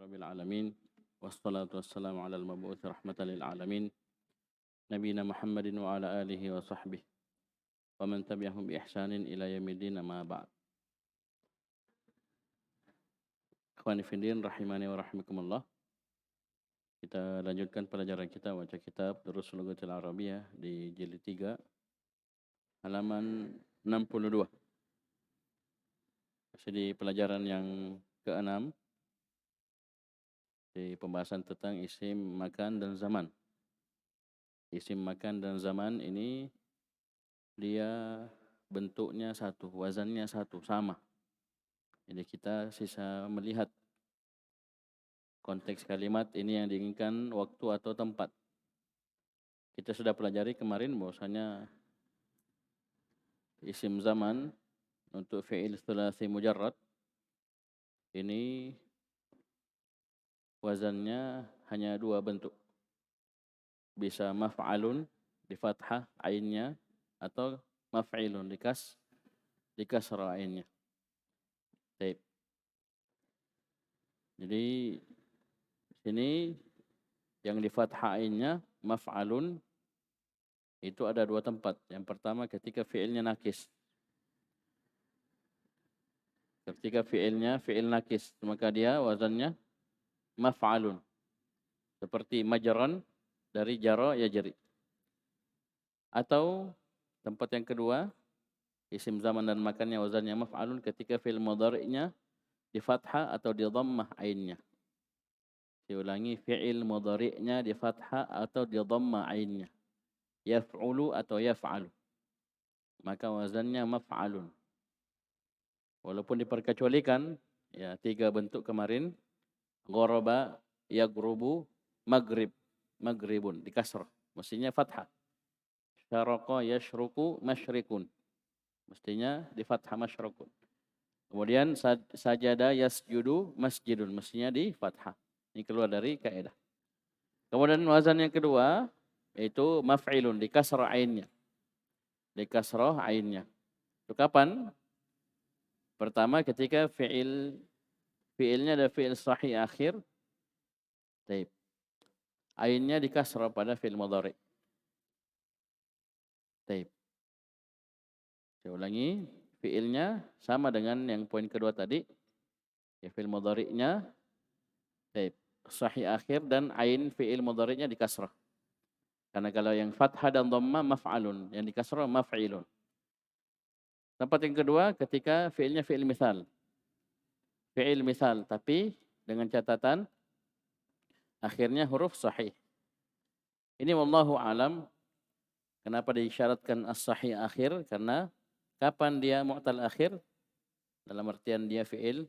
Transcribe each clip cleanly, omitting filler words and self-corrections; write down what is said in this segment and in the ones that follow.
rabbil alamin wassalatu wassalamu ala al-mab'uts rahmatan lil alamin nabiyina Muhammadin wa ala alihi wa sahbihi wa man tabi'ahum bi ihsanin ila yaumiddin amma ba'd. Ikhwani fillah rahimani wa rahimakumullah. Kita lanjutkan pelajaran kita baca kitab Durusul Lughatil Arabiyyah di jilid 3 halaman 62. Masih di pelajaran yang ke-6 di pembahasan tentang isim makan dan zaman. Isim makan dan zaman ini dia bentuknya satu, wazannya satu, sama. Jadi kita sisa melihat konteks kalimat ini yang diinginkan waktu atau tempat. Kita sudah pelajari kemarin bahwasanya isim zaman untuk fi'il tsulats mujarrad ini wazannya hanya dua bentuk. Bisa maf'alun di fathah ainnya atau maf'ilun di kasrah ainnya. Baik. Jadi sini yang di fathah ainnya maf'alun itu ada dua tempat. Yang pertama ketika fi'ilnya nakis. Ketika fi'ilnya fi'il nakis, maka dia wazannya maf'alun. Seperti majran dari jara yajri. Atau tempat yang kedua, isim zaman dan makannya wazannya maf'alun ketika fi'il mudhari'nya di fathah atau di dhammah ainnya. Diulangi, fi'il mudhari'nya di fathah atau di dhammah ainnya. Yaf'ulu atau yaf'alu. Maka wazannya maf'alun. Walaupun diperkecualikan, ya tiga bentuk kemarin, gharaba, yaghrubu, maghrib, maghribun, di kasrah. Mestinya fathah. Syaraqa, yashruku, masyrikun. Mestinya di fathah masyrikun. Kemudian sajada, yasjudu, masjidun. Mestinya di fathah. Ini keluar dari kaidah. Kemudian wazan yang kedua, yaitu maf'ilun, di kasrah ainnya. Di kasrah ainnya. Itu kapan? Pertama ketika fi'ilnya ada fi'il sahih akhir. Taib. Ainnya di kasrah pada fi'il mudhari'. Taib. Saya ulangi, fi'ilnya sama dengan yang poin kedua tadi. Ya, fi'il mudhari'nya taib, sahih akhir dan ain fi'il mudhari'nya di kasrah. Karena kalau yang fathah dan dhammah maf'alun, yang di kasrah maf'ilun. Tempat yang kedua ketika fi'ilnya fi'il misal. Fi'il misal tapi dengan catatan akhirnya huruf sahih. Ini wallahu alam kenapa disyaratkan as-sahih akhir, karena kapan dia mu'tal akhir dalam artian dia fi'il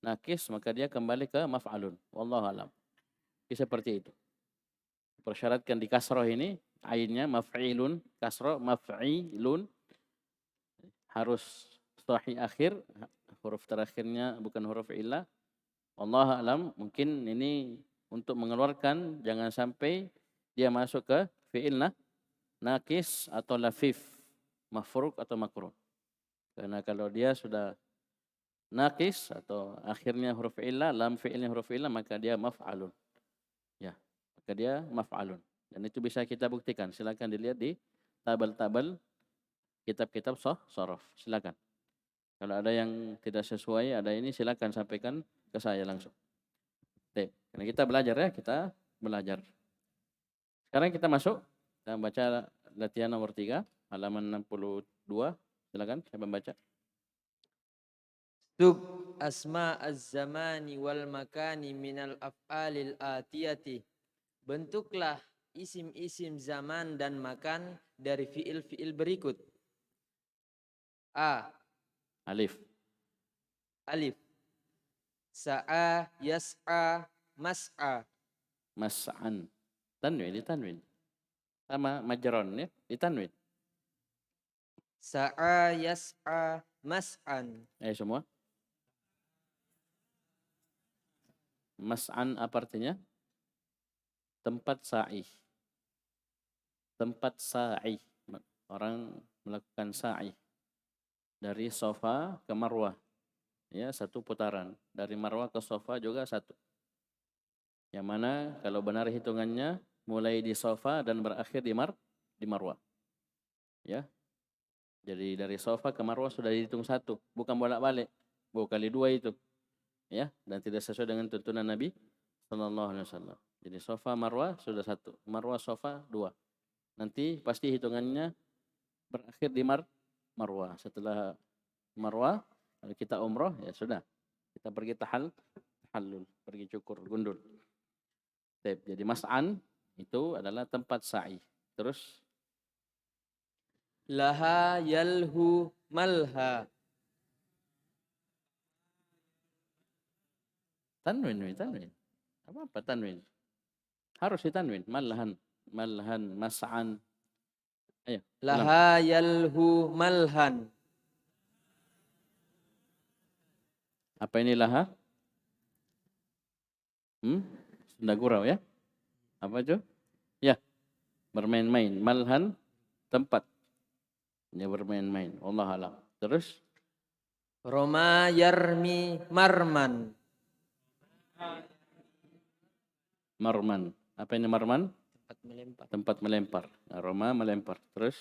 nakis maka dia kembali ke maf'alun. Wallahu alam. Jadi seperti itu. Persyaratkan di kasrah ini ainnya maf'ilun, kasrah maf'ilun harus sahih akhir, huruf terakhirnya bukan huruf illah. Wallahu alam, mungkin ini untuk mengeluarkan jangan sampai dia masuk ke fi'il nakis atau lafif, mafruk atau makruh. Karena kalau dia sudah nakis atau akhirnya huruf illah, lam fi'ilnya huruf illah, maka dia maf'alun. Ya, maka dia maf'alun. Dan itu bisa kita buktikan. Silakan dilihat di tabel-tabel kitab-kitab sorof. Silakan. Kalau ada yang tidak sesuai, ada ini silakan sampaikan ke saya langsung. Oke, karena kita belajar ya, kita belajar. Sekarang kita masuk, kita baca latihan nomor 3, halaman 62. Silakan, saya membaca. Sub asma az-zamani wal makani minal af'alil atiyati. Bentuklah isim-isim zaman dan makan dari fiil-fiil berikut. A. Alif. Alif. Sa'a, yas'a, mas'a. Mas'an. Tanwin, ditanwin. Sama majron ya, ditanwin. Sa'a, yas'a, mas'an. Ayo semua. Mas'an apa artinya? Tempat sa'i. Tempat sa'i. Orang melakukan sa'i. Dari sofa ke marwah. Ya, satu putaran. Dari marwah ke sofa juga satu. Yang mana kalau benar hitungannya mulai di sofa dan berakhir di marwah. Ya. Jadi dari sofa ke marwah sudah dihitung satu, bukan bolak-balik. 2 kali 2 itu. Ya, dan tidak sesuai dengan tuntunan Nabi sallallahu alaihi wasallam. Jadi sofa marwah sudah satu, marwah sofa 2. Nanti pasti hitungannya berakhir di marwah. Setelah marwah, kalau kita umroh ya sudah. Kita pergi tahallul, pergi cukur, gundul. Jadi mas'an itu adalah tempat sa'i. Terus Laha yalhu malha. tanwin. Apa tanwin? Harus ditanwin. Malhan, mas'an. Ayo, ulang. Laha yalhu malhan. Apa ini laha? Sunda gurau ya? Apa itu? Ya, bermain-main. Malhan, tempat. Ya, bermain-main. Allah alam. Terus? Roma yarmi marman. Marman. Apa ini marman? Tempat melempar. Tempat melempar. Nah, Roma melempar. Terus?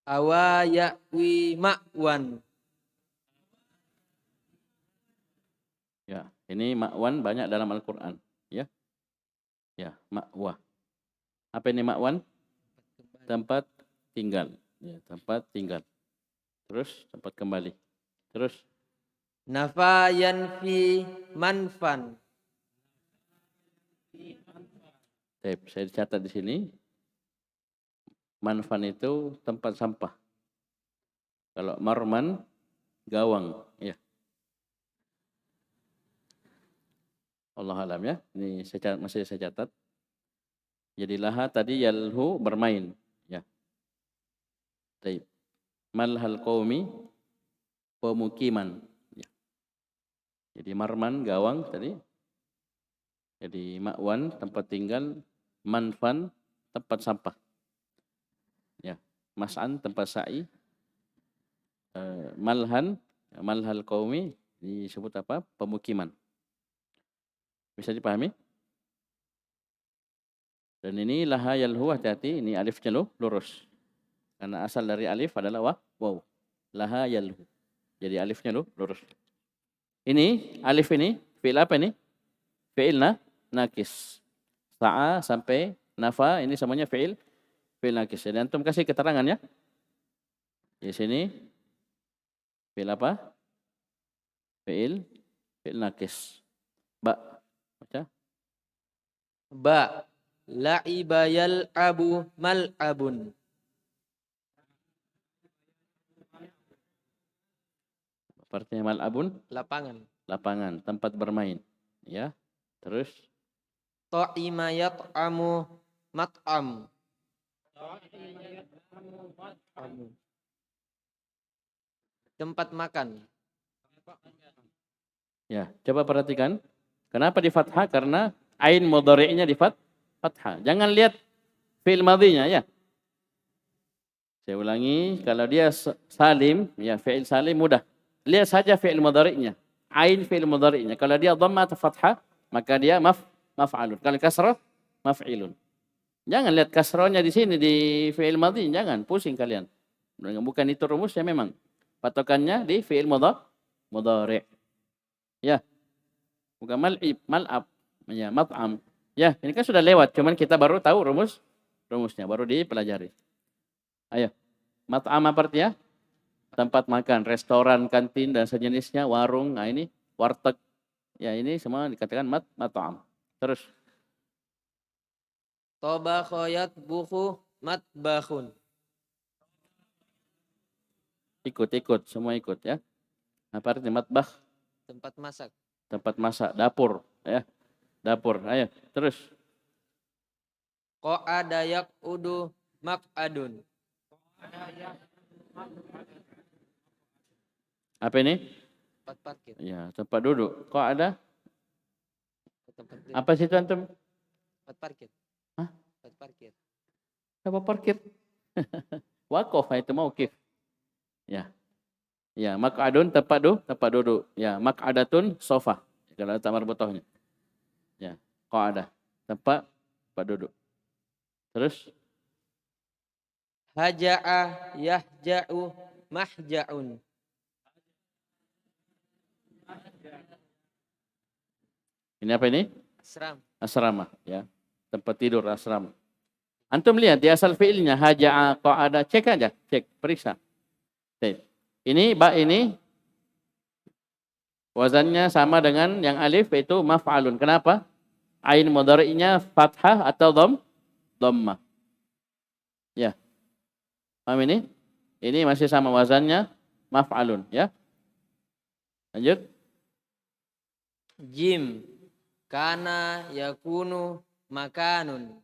Awa ya'wi ma'wan. Ya, ini ma'wan banyak dalam Al-Quran. Ya, ya, ma'wah. Apa ini ma'wan? Tempat tinggal. Ya, tempat tinggal. Terus tempat kembali. Terus? Nafa yanfi manfan. Saya catat di sini. Manfan itu tempat sampah. Kalau marman, gawang. Ya. Allah alam ya. Ini masih saya catat. Jadi laha tadi yalhu bermain. Ya. Taib. Malhal qaumi pemukiman. Ya. Jadi marman, gawang tadi. Jadi ma'wan, tempat tinggal. Manfan, tempat sampah. Ya. Mas'an, tempat sa'i. Malhal qaumi disebut apa? Pemukiman. Bisa dipahami? Dan ini laha yalhu, hati-hati, ini alifnya lurus. Karena asal dari alif adalah waw. Laha yalhu. Jadi alifnya lurus. Ini, alif ini, fi'il apa ini? Fi'il nakis. Sa'a sampai nafa, ini semuanya fi'il nakis. Jadi antum kasih keterangan ya. Di sini, fi'il apa? Fi'il nakis. Baca. Ba. La'iba yal'abu mal'abun. Artinya mal'abun? Lapangan, tempat bermain. Ya. Terus? Ta'ima yat'amu mat'am. Tempat makan. Ya, coba perhatikan. Kenapa di fathah? Karena ain mudhari'nya di fathah. Jangan lihat fi'il madhinya ya. Saya ulangi, kalau dia salim, ya fi'il salim mudah. Lihat saja fi'il mudhari'nya. Ain fi'il mudhari'nya. Kalau dia dhamma atau fathah, maka dia maf'alun. Kalau kasrah, maf'ilun. Jangan lihat kasrahnya di sini di fi'il madhi, jangan pusing kalian. Bukan itu rumusnya memang. Patokannya di fi'il mudhari'. Ya. Bukan mal'ab, ya mat'am. Ya, ini kan sudah lewat, cuman kita baru tahu rumusnya, baru dipelajari. Ayo. Mat'am apa artinya? Tempat makan, restoran, kantin dan sejenisnya, warung. Nah ini warteg. Ya ini semua dikatakan mat'am. Terus. Tabakha yatbukhu matbakhun. Ikut, semua ikut ya. Apa artinya matbakh? Tempat masak. Tempat masak, dapur. Ya. Dapur, ayo. Terus. Qa'ada yaq'udu maq'adun. Apa ini? Tempat parkir. Ya, tempat duduk. Kok ada? Tempat duduk. Apa situ antum? Tempat parkir. Hah? Tempat parkir. Tempat parkir. Waqaf itu mauqif. Ya. Ya, maq'adun tempat duduk. Ya, maq'adatun sofa. Kalau tak marbutahnya. Ya, qa'adah. Tempat duduk. Terus Haja'a yahja'u mahja'un. ini apa ini? Asram. Asrama, ya. Tempat tidur asrama. Antum lihat di asal fiilnya haja'a, qa'ada, cek aja, cek, periksa. Baik. Ini wazannya sama dengan yang alif yaitu maf'alun. Kenapa? Ain mudhari'nya fathah atau dhammah. Ya. Paham ini? Ini masih sama wazannya maf'alun, ya. Lanjut. Jim. Kana yakunu makanun.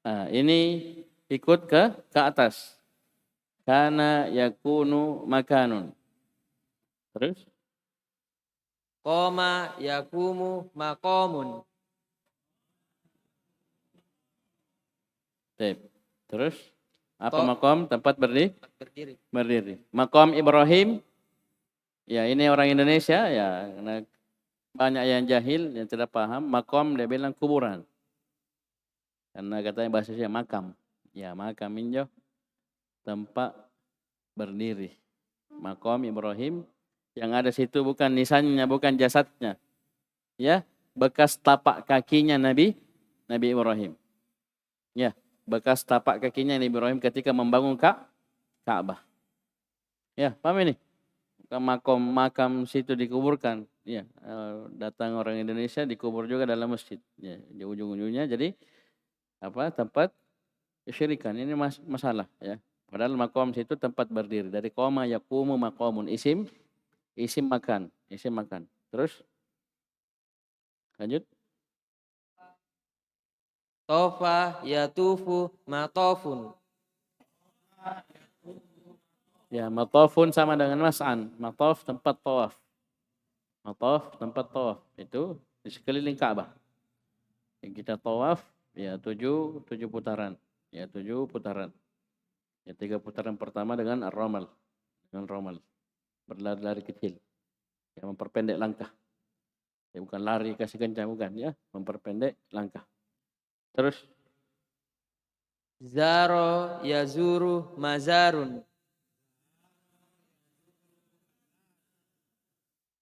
Nah, ini ikut ke atas. Kana yakunu makanun. Terus? Qoma yakumu maqamun. Baik. Terus? Apa Ko- makom? Tempat berdiri? Berdiri. Berdiri. Makom Ibrahim. Ya, ini orang Indonesia ya, karena banyak yang jahil yang tidak paham. Makom dia bilang kuburan. Karena katanya bahasanya makam. Ya, makam injo tempat berdiri. Makom Ibrahim yang ada situ bukan nisannya, bukan jasadnya. Ya, bekas tapak kakinya Nabi Ibrahim. Ya, bekas tapak kakinya Nabi Ibrahim ketika membangun Ka'bah. Ya, paham ini? Makam situ dikuburkan. Ya, datang orang Indonesia dikubur juga dalam masjid. Ya, di ujung-ujungnya jadi tempat kesyirikan. Ini masalah, ya. Padahal makom situ tempat berdiri. Dari qoma yaqumu maqamun, isim makan, Terus lanjut. Tofa yatufu matofun. Ya, matafun sama dengan mas'an. Mataf tempat tawaf. Mataf tempat tawaf. Itu di sekeliling Ka'bah. Yang kita tawaf ya 7 putaran. Ya 7 putaran. Ya 3 putaran pertama dengan ar-ramal. Dengan ramal. Berlari-lari kecil. Ya memperpendek langkah. Ya bukan lari kasih kencang, bukan, ya. Memperpendek langkah. Terus Zaro yazuru mazarun.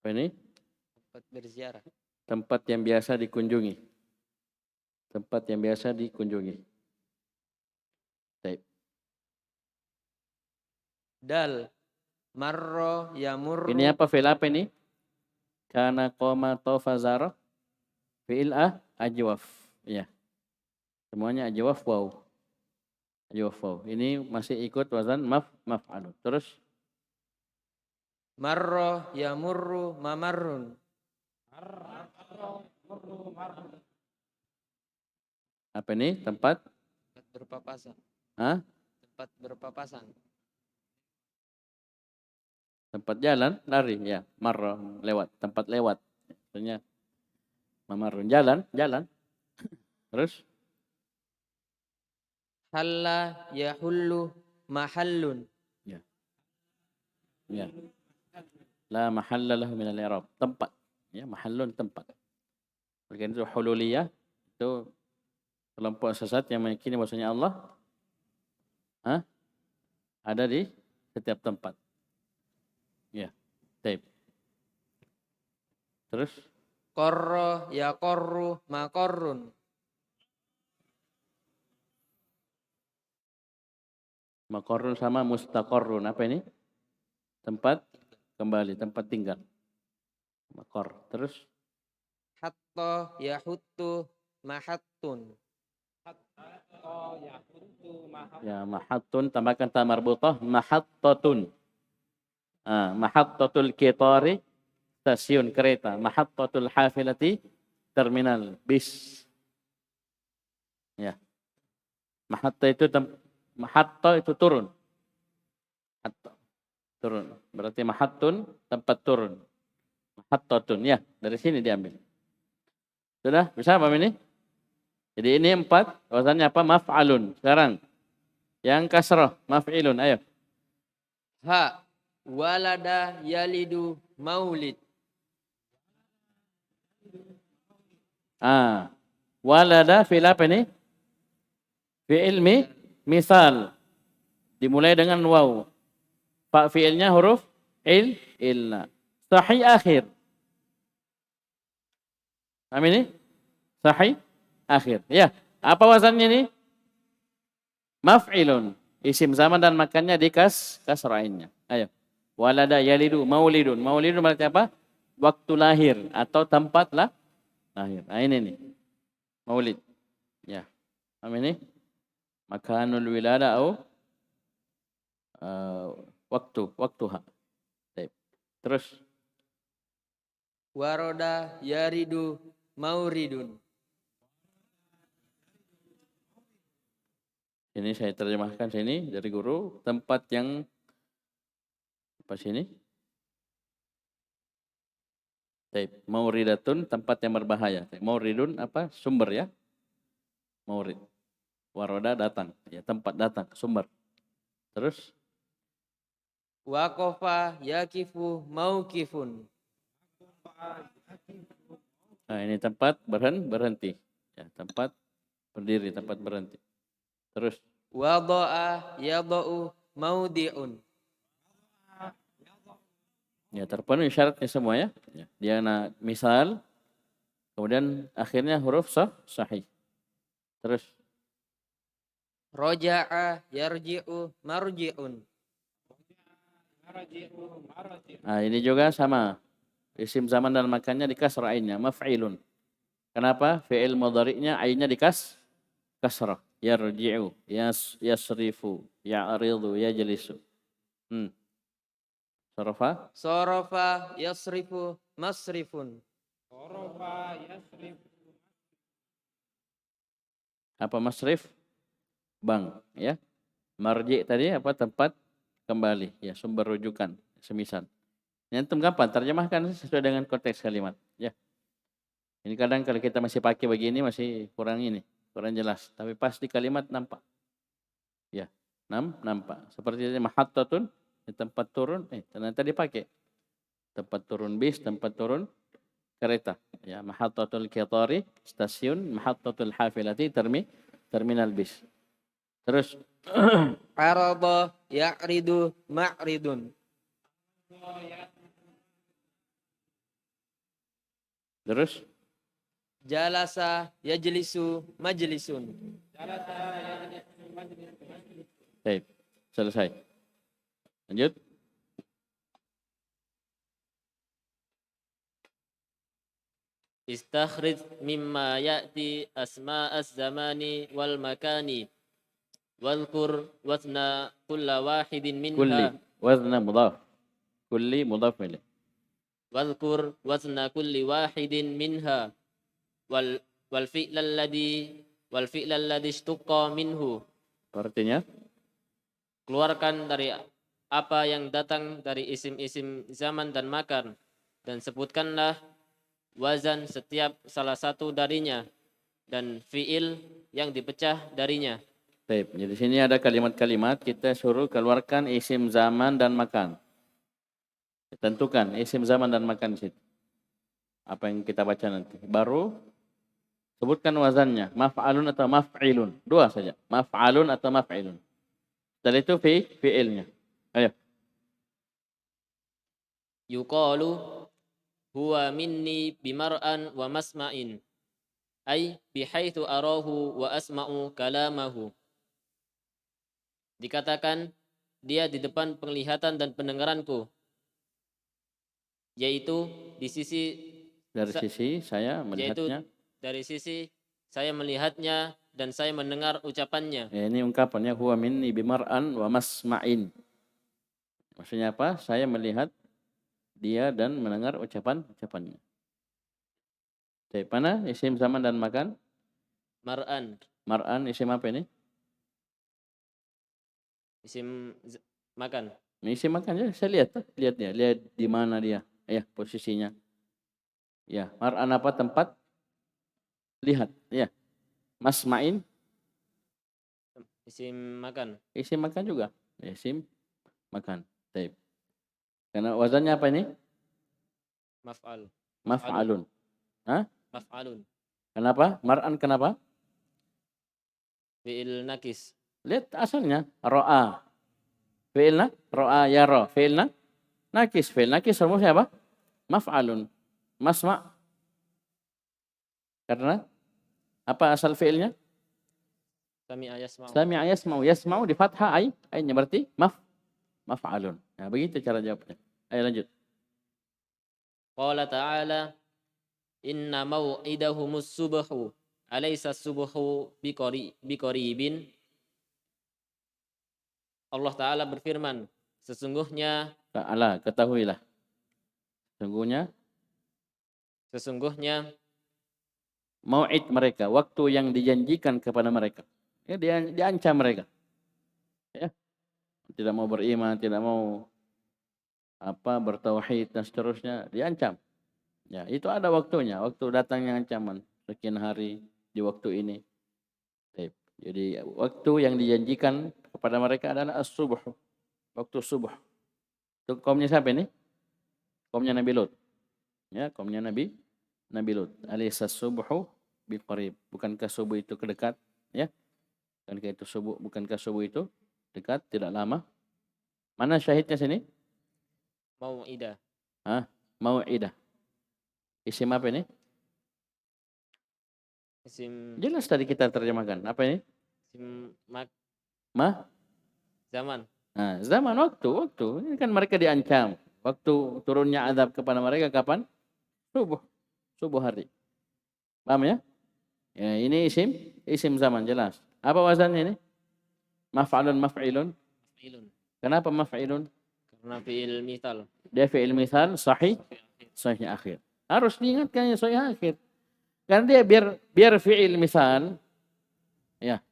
apa ini? Tempat berziarah. Tempat yang biasa dikunjungi. Tempat yang biasa dikunjungi. Baik. Dal. Marro yamurru. Ini apa fi'il apa ini? Kana qoma tofa zara. Fi'il ajwaf. Ya. Semuanya ajwaf waw. Ajwaf waw. Ini masih ikut wazan maf'alun. Terus Marro yamurru mamarrun. apa ini? Tempat? Tempat berpapasan. Hah? Tempat berpapasan. Tempat jalan, lari, ya. Marra, lewat. Tempat lewat. Maksudnya mamarrun, jalan. Terus Halla yahullu mahallun. ya. Ya. La mahalla lahu min al-i'rab. Tempat. Ya, mahallun tempat. Oleh itu hululiyah itu kelompok sesat yang meyakini bahwasanya Allah ada di setiap tempat. Ya. Taib. Terus Korro yaqorru maqarrun. maqarrun sama mustaqarrun. Apa ini? Tempat kembali, tempat tinggal. Maqar. Terus Hatta yahuttu mahattun. ya mahattun tambahkan ta marbutah mahattatun. Mahattatul qitari stasiun kereta, mahattatul hafilati terminal bis. Ya. Mahatta itu turun. Hatta turun. Berarti mahattun tempat turun. Mahattatun ya, dari sini diambil. Sudah bisa paham ini? Jadi ini 4, wazannya apa? Maf'alun. Sekarang yang kasrah, maf'ilun, ayo. Ha walada yalidu maulid. Walada fi'il apa ini? Fi'il misal. Dimulai dengan waw. Fa fi'ilnya huruf ilna. Sahih akhir. Paham ini? Sahih akhir. Ya, apa wazannya ini? Maf'ilun. Isim zaman dan makannya di kasrainnya. Ayo. Walada yalidu maulidun. Maulidun berarti apa? Waktu lahir atau tempat lahir. Nah ini nih. Maulid. Ya. Paham ini? Makanul wilada atau waktuha. Baik. Terus Waroda yaridu mauridun. ini saya terjemahkan sini dari guru, tempat yang apa sini? Baik, mauridatun tempat yang berbahaya. Mauridun apa? Sumber ya. Maurid. Waroda datang, ya tempat datang, sumber. Terus Waqafa yakifu mauqifun. nah ini tempat berhenti. Ya, tempat berdiri, tempat berhenti. Terus Wada'a yada'u maudi'un. ya terpenuhi syaratnya semua ya. Ya. Dia misal, kemudian akhirnya huruf sahih. Terus Roja'a yarji'u marji'un. nah ini juga sama. Isim zaman dan makannya di kasrah ainnya, maf'ilun. Kenapa? Fi'il mudhari'nya ainnya di kasrah. Yarji'u, yasrifu, ya'ridu, yajlisu. Sarafa? Sarafa yasrifu masrifun. Apa masrif? Bank, ya. Marji tadi apa? Tempat kembali, ya, sumber rujukan, semisal. Antum gampang terjemahkan sesuai dengan konteks kalimat, ya. Ini kadang kalau kita masih pakai begini masih kurang jelas. Tapi pas di kalimat nampak. Ya, nampak. Seperti mahattatun, di tempat turun, ternyata dipakai. Tempat turun bis, tempat turun kereta. Ya, mahattatul qitari, stasiun, mahattatul hafilati, terminal bis. Terus Arada ya'ridu ma'ridun. Terus Jalasa yajlisu majlisun. baik, selesai. Lanjut. Istakhrij mimma ya'ti asma'az zamani wal makani. Wadhkur wazna kulla wahidin Kulli minha. wazna mudhaf. Kulli mudhaf ilaih. Wadhkur wazna kulli wahidin minha. Wal fi'la alladhi ishtuqqa minhu. Artinya Keluarkan dari apa yang datang dari isim-isim zaman dan makan, dan sebutkanlah wazan setiap salah satu darinya dan fiil yang dipecah darinya. baik, jadi sini ada kalimat-kalimat kita suruh keluarkan isim zaman dan makan. Tentukan isim zaman dan makan di situ. Apa yang kita baca nanti. Baru sebutkan wazannya, maf'alun atau maf'ilun. Dua saja, maf'alun atau maf'ilun. Setelah itu fi'ilnya. Ayo. Yuqalu huwa minni bimar'an wa masma'in, ay bihaitsu arahu wa asma'u kalamahu. Dikatakan dia di depan penglihatan dan pendengaranku, yaitu di sisi Dari sisi saya melihatnya. dari sisi saya melihatnya dan saya mendengar ucapannya. Ini ungkapannya huwa minni bimar'an wa masma'in. Maksudnya apa? Saya melihat dia dan mendengar ucapannya. Dari mana isim zaman dan makan? Mar'an, Mar'an isim apa ini? isim makan. Isim makan ya, saya lihat dia. Lihat di mana dia. Ya, posisinya. Ya, mar'an apa tempat? Lihat, ya. Masma'in Isim makan. isim makan juga. Isim makan. Baik. Karena wazannya apa ini? Maf'al. Maf'alun. Hah? Maf'alun. Kenapa? Mar'an kenapa? Fi'il nakis. Lihat asalnya ro'a. Fi'ilna ro'a yara. Fi'ilna nakis. Fi'il nakis rumusnya apa? Maf'alun. Masma' karena apa asal fi'ilnya? Sami'a yasma'u. Sami'a yasma'u. Yasma'u di fathah ainnya berarti maf'alun. Nah, begitu cara jawabnya. Ayo lanjut. Qala ta'ala inna mau'idahumus subhu alaysa subhu biqaribin. Allah Ta'ala berfirman, sesungguhnya Ta'ala, ketahuilah. Sesungguhnya mau'id mereka, waktu yang dijanjikan kepada mereka. Ya, diancam mereka. Ya, tidak mau beriman, tidak mau bertauhid dan seterusnya, diancam. Ya, itu ada waktunya, waktu datangnya ancaman. Sekian hari di waktu ini. Jadi waktu yang dijanjikan kepada mereka adalah as-subuh, waktu subuh. Itu kaumnya siapa ini? Kaumnya Nabi Lut. Ya, kaumnya Nabi Lut. Alaysa subuhu biqarib. Bukankah subuh itu dekat? Ya. Bukankah subuh itu dekat, tidak lama? Mana syahidnya sini? mau'idah. Mau'idah. Isim apa ini? Isim Jelas tadi kita terjemahkan. Apa ini? isim zaman. Nah, zaman waktu. Ini kan mereka diancam. Waktu turunnya azab kepada mereka kapan? Subuh hari. Paham ya? Ya, ini isim zaman jelas. Apa wazannya ini? Maf'alun maf'ilun. Maf'ilun. Kenapa maf'ilun? Karena fi'il mithal. Dia fi'il misal sahih akhir. Harus diingatkan ya sahih akhir. Karena dia biar fi'il misal, ya,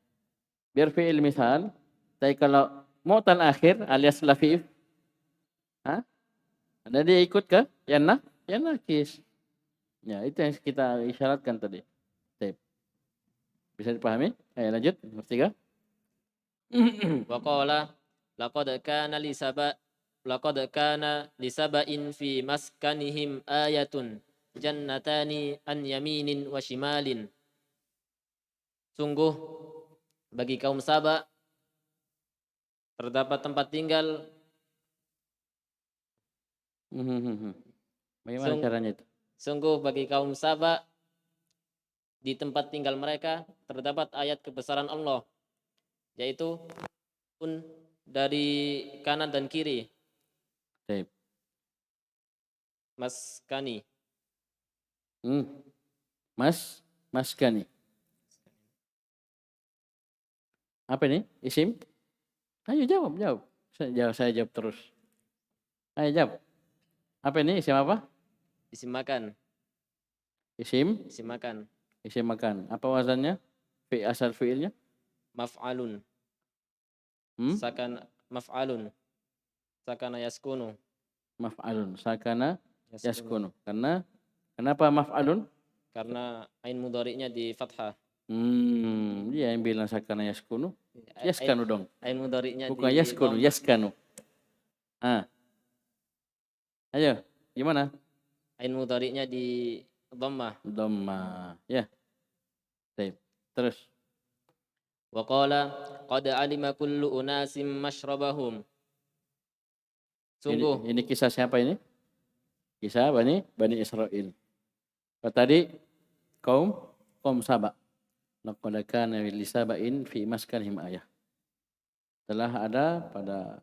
biar fi'il misal. Tapi kalau mu'tal akhir alias lafif, ada dia ikut ke yang nakis. Ya, itu yang kita isyaratkan tadi. Bisa dipahami? Ayo lanjut, nomor 3. Wa qala laqad kana li saba'in fi maskanihim ayatun jannatani an yaminin wa shimalin. Sungguh bagi kaum Saba terdapat tempat tinggal. Bagaimana caranya itu? Sungguh bagi kaum Saba di tempat tinggal mereka terdapat ayat kebesaran Allah, yaitu pun dari kanan dan kiri. Baik. Maskani. Maskani. Apa ini? Isim? Ayo jawab. Saya jawab terus. Ayo jawab. Apa ini? Isim apa? Isim makan. Isim makan. Isim makan. Apa wazannya? Asal fiilnya? Maf'alun. Maf'alun. Sakana yaskunu. Maf'alun. Sakana yaskunu. Kenapa maf'alun? Karena ain mudhari'nya di fathah. Dia yang bilang sakana yaskunu. Yaskanu dong. Ain mudhari'nya bukan yaskunu, yaskanu. Ayo, gimana? Ain mudhari'nya di dhammah. Ya. Baik. Terus. Wa qala qad alima kullu unasim mashrabahum. Sungguh. Ini kisah siapa ini? Kisah Bani Israil. Tadi kaum Saba. Laqad kana li saba'in fi maskanihim ayah. Telah ada pada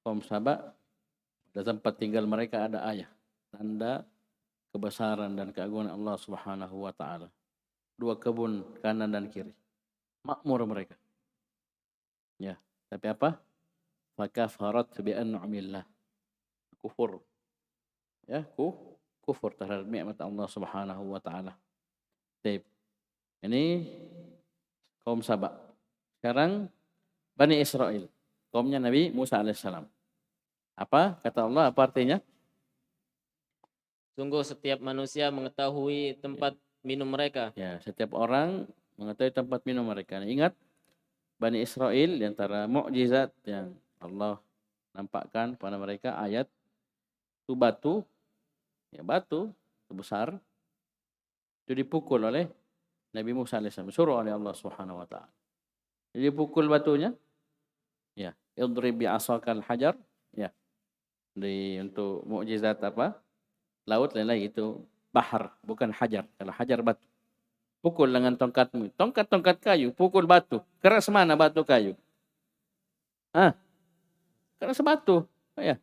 kaum Saba, pada tempat tinggal mereka ada ayah. Tanda kebesaran dan keagungan Allah Subhanahu wa taala. 2 kebun kanan dan kiri. Makmur mereka. Ya, tapi apa? Fakafarat bi an'amillah. Kufur. Ya, kufur terhadap nikmat Allah Subhanahu wa taala. Baik. Ini kaum Saba. Sekarang Bani Israel, kaumnya Nabi Musa alaihissalam. Apa kata Allah? Apa artinya? Sungguh setiap manusia mengetahui tempat minum mereka. Ya, setiap orang mengetahui tempat minum mereka. Ingat, Bani Israel di antara mukjizat yang Allah nampakkan pada mereka ayat itu batu sebesar itu dipukul oleh Nabi Musa alaihissalam suruh oleh Allah Subhanahu wa taala. Jadi pukul batunya, ya, idrib bi asakal hajar, ya. Untuk mukjizat apa? Laut lain lagi itu bahar, bukan hajar. Kalau hajar batu. Pukul dengan tongkatmu. Tongkat-tongkat kayu, pukul batu. Keras mana batu kayu? Ah, keras batu. Ya.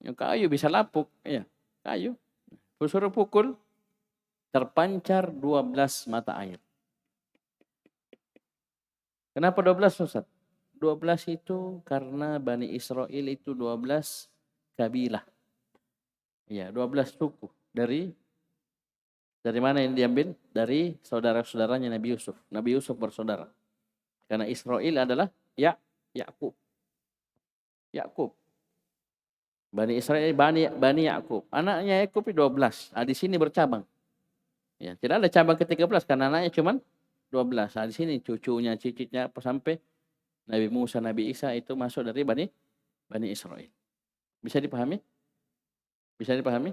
Yang kayu bisa lapuk, ya. Kayu. Suruh pukul, terpancar 12 mata air. Kenapa 12, Ustaz? 12 itu karena Bani Israel itu 12 kabilah. Ya, 12 suku. Dari mana yang diambil? Dari saudara-saudaranya Nabi Yusuf. Nabi Yusuf bersaudara. Karena Israel adalah Yakub. Yakub. Bani Israel, Bani Yakub. Anaknya Yakub itu 12. Di sini bercabang. Ya, tidak ada cabang ke-13 karena anaknya cuma 12. Di sini cucunya, cicitnya sampai Nabi Musa, Nabi Isa itu masuk dari Bani Israel. Bisa dipahami? Bisa dipahami?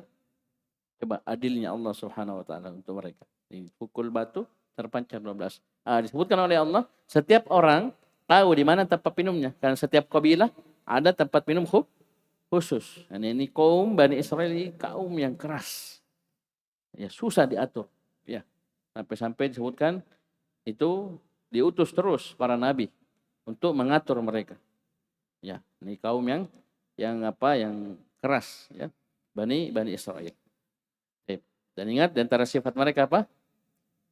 Coba adilnya Allah Subhanahu wa taala untuk mereka. Pukul batu terpancar 12. Disebutkan oleh Allah, setiap orang tahu di mana tempat minumnya. Karena setiap kabilah ada tempat minum khusus. Dan ini kaum Bani Israel ini kaum yang keras. Ya, susah diatur. Ya. Sampai-sampai disebutkan itu diutus terus para nabi untuk mengatur mereka. Ya, ini kaum yang keras, ya. Bani Israel. Dan ingat di antara sifat mereka apa?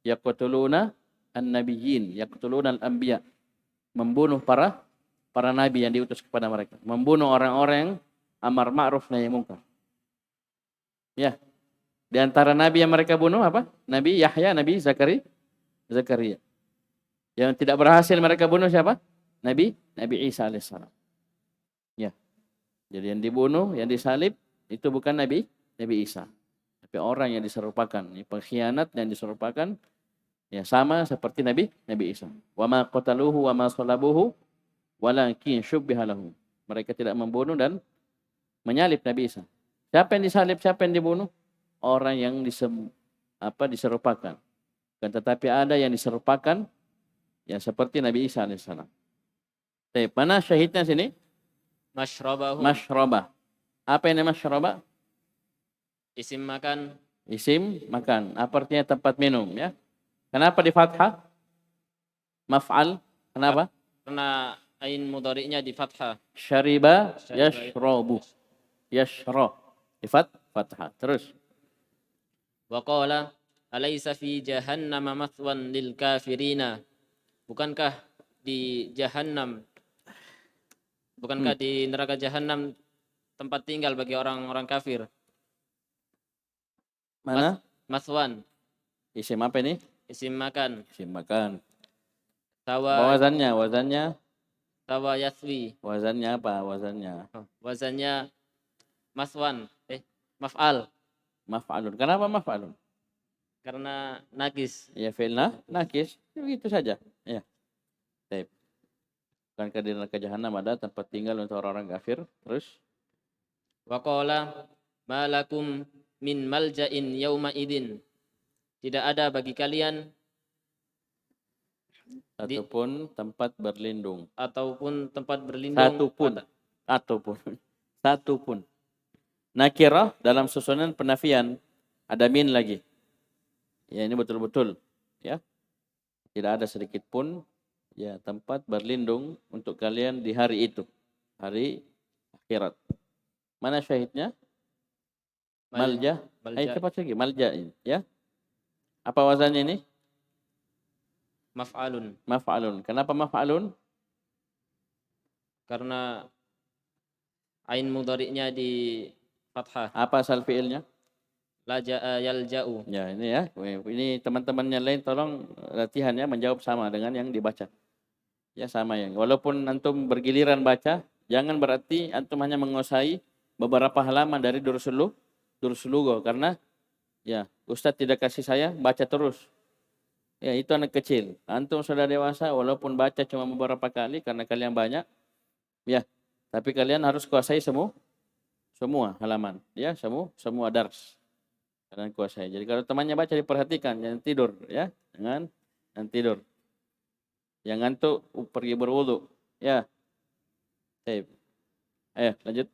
Yaqtuluna an-nabiyyin, yaqtuluna al-anbiya. Membunuh para nabi yang diutus kepada mereka. Membunuh orang-orang yang amar ma'ruf nahi munkar. Ya. Di antara nabi yang mereka bunuh apa? Nabi Yahya, Nabi Zakaria. Yang tidak berhasil mereka bunuh siapa? Nabi Isa alaihissalam. Ya. Jadi yang dibunuh, yang disalib itu bukan Nabi Isa. Tapi orang yang diserupakan, pengkhianat yang diserupakan, ya sama seperti Nabi Isa. Wa ma qataluhu wa ma salabuhu walakin syubbiha lahum. Mereka tidak membunuh dan menyalib Nabi Isa. Siapa yang disalib, siapa yang dibunuh? Orang yang diserupakan. Dan tetapi ada yang diserupakan, ya seperti Nabi Isa alaihissalam. Mana syahidnya sini? Mashrabah. Apa ini mashrabah? Isim makan. Apa artinya tempat minum, ya? Kenapa di fathah? Maf'al. Kenapa? Karena ain mudhari'nya di fathah. Syariba yashrabu. Yashra. Di fathah. Terus. Wa qala alaysa fi jahannama mathwan lil kafirina. Bukankah di jahannam, di neraka jahannam tempat tinggal bagi orang-orang kafir? Mana? Maswan. Isim apa ini? Isim makan. Wazannya? Tawa yaswi. Wazannya apa? Wazannya maswan. Maf'al. Maf'alun. Kenapa maf'alun? Karena nakis. Ya, fi'ilna nakis. Begitu saja. Ya. Baik. Bukankah di neraka jahanam ada tempat tinggal untuk orang-orang kafir? Terus? Wa qala ma lakum min malja'in yauma idin. Tidak ada bagi kalian Ataupun tempat berlindung. Satupun. Nakirah dalam susunan penafian. Ada min lagi. Ya, ini betul-betul. Ya. Tidak ada sedikit pun ya tempat berlindung untuk kalian di hari itu. Hari akhirat. Mana syahidnya? Malja. Cepat lagi. Malja ini. Ya. Apa wazannya ini? Maf'alun. Kenapa maf'alun? Karena ain mudhari'nya di fathah. Apa asal fi'ilnya? Laja'a yalja'u. Ya, ini ya. Ini teman-teman yang lain tolong latihan ya menjawab sama dengan yang dibaca. Ya, sama yang. Walaupun antum bergiliran baca, jangan berarti antum hanya menguasai beberapa halaman dari Durusulugo karena ya, Ustadz tidak kasih saya baca terus. Ya, itu anak kecil. Antum sudah dewasa walaupun baca cuma beberapa kali karena kalian banyak. Ya, tapi kalian harus kuasai semua halaman. Ya, semua dars. Kalian kuasai. Jadi kalau temannya baca diperhatikan, jangan tidur ya. Jangan yang tidur. Yang ngantuk pergi berwudu. Ya. Baik. Ayo lanjut.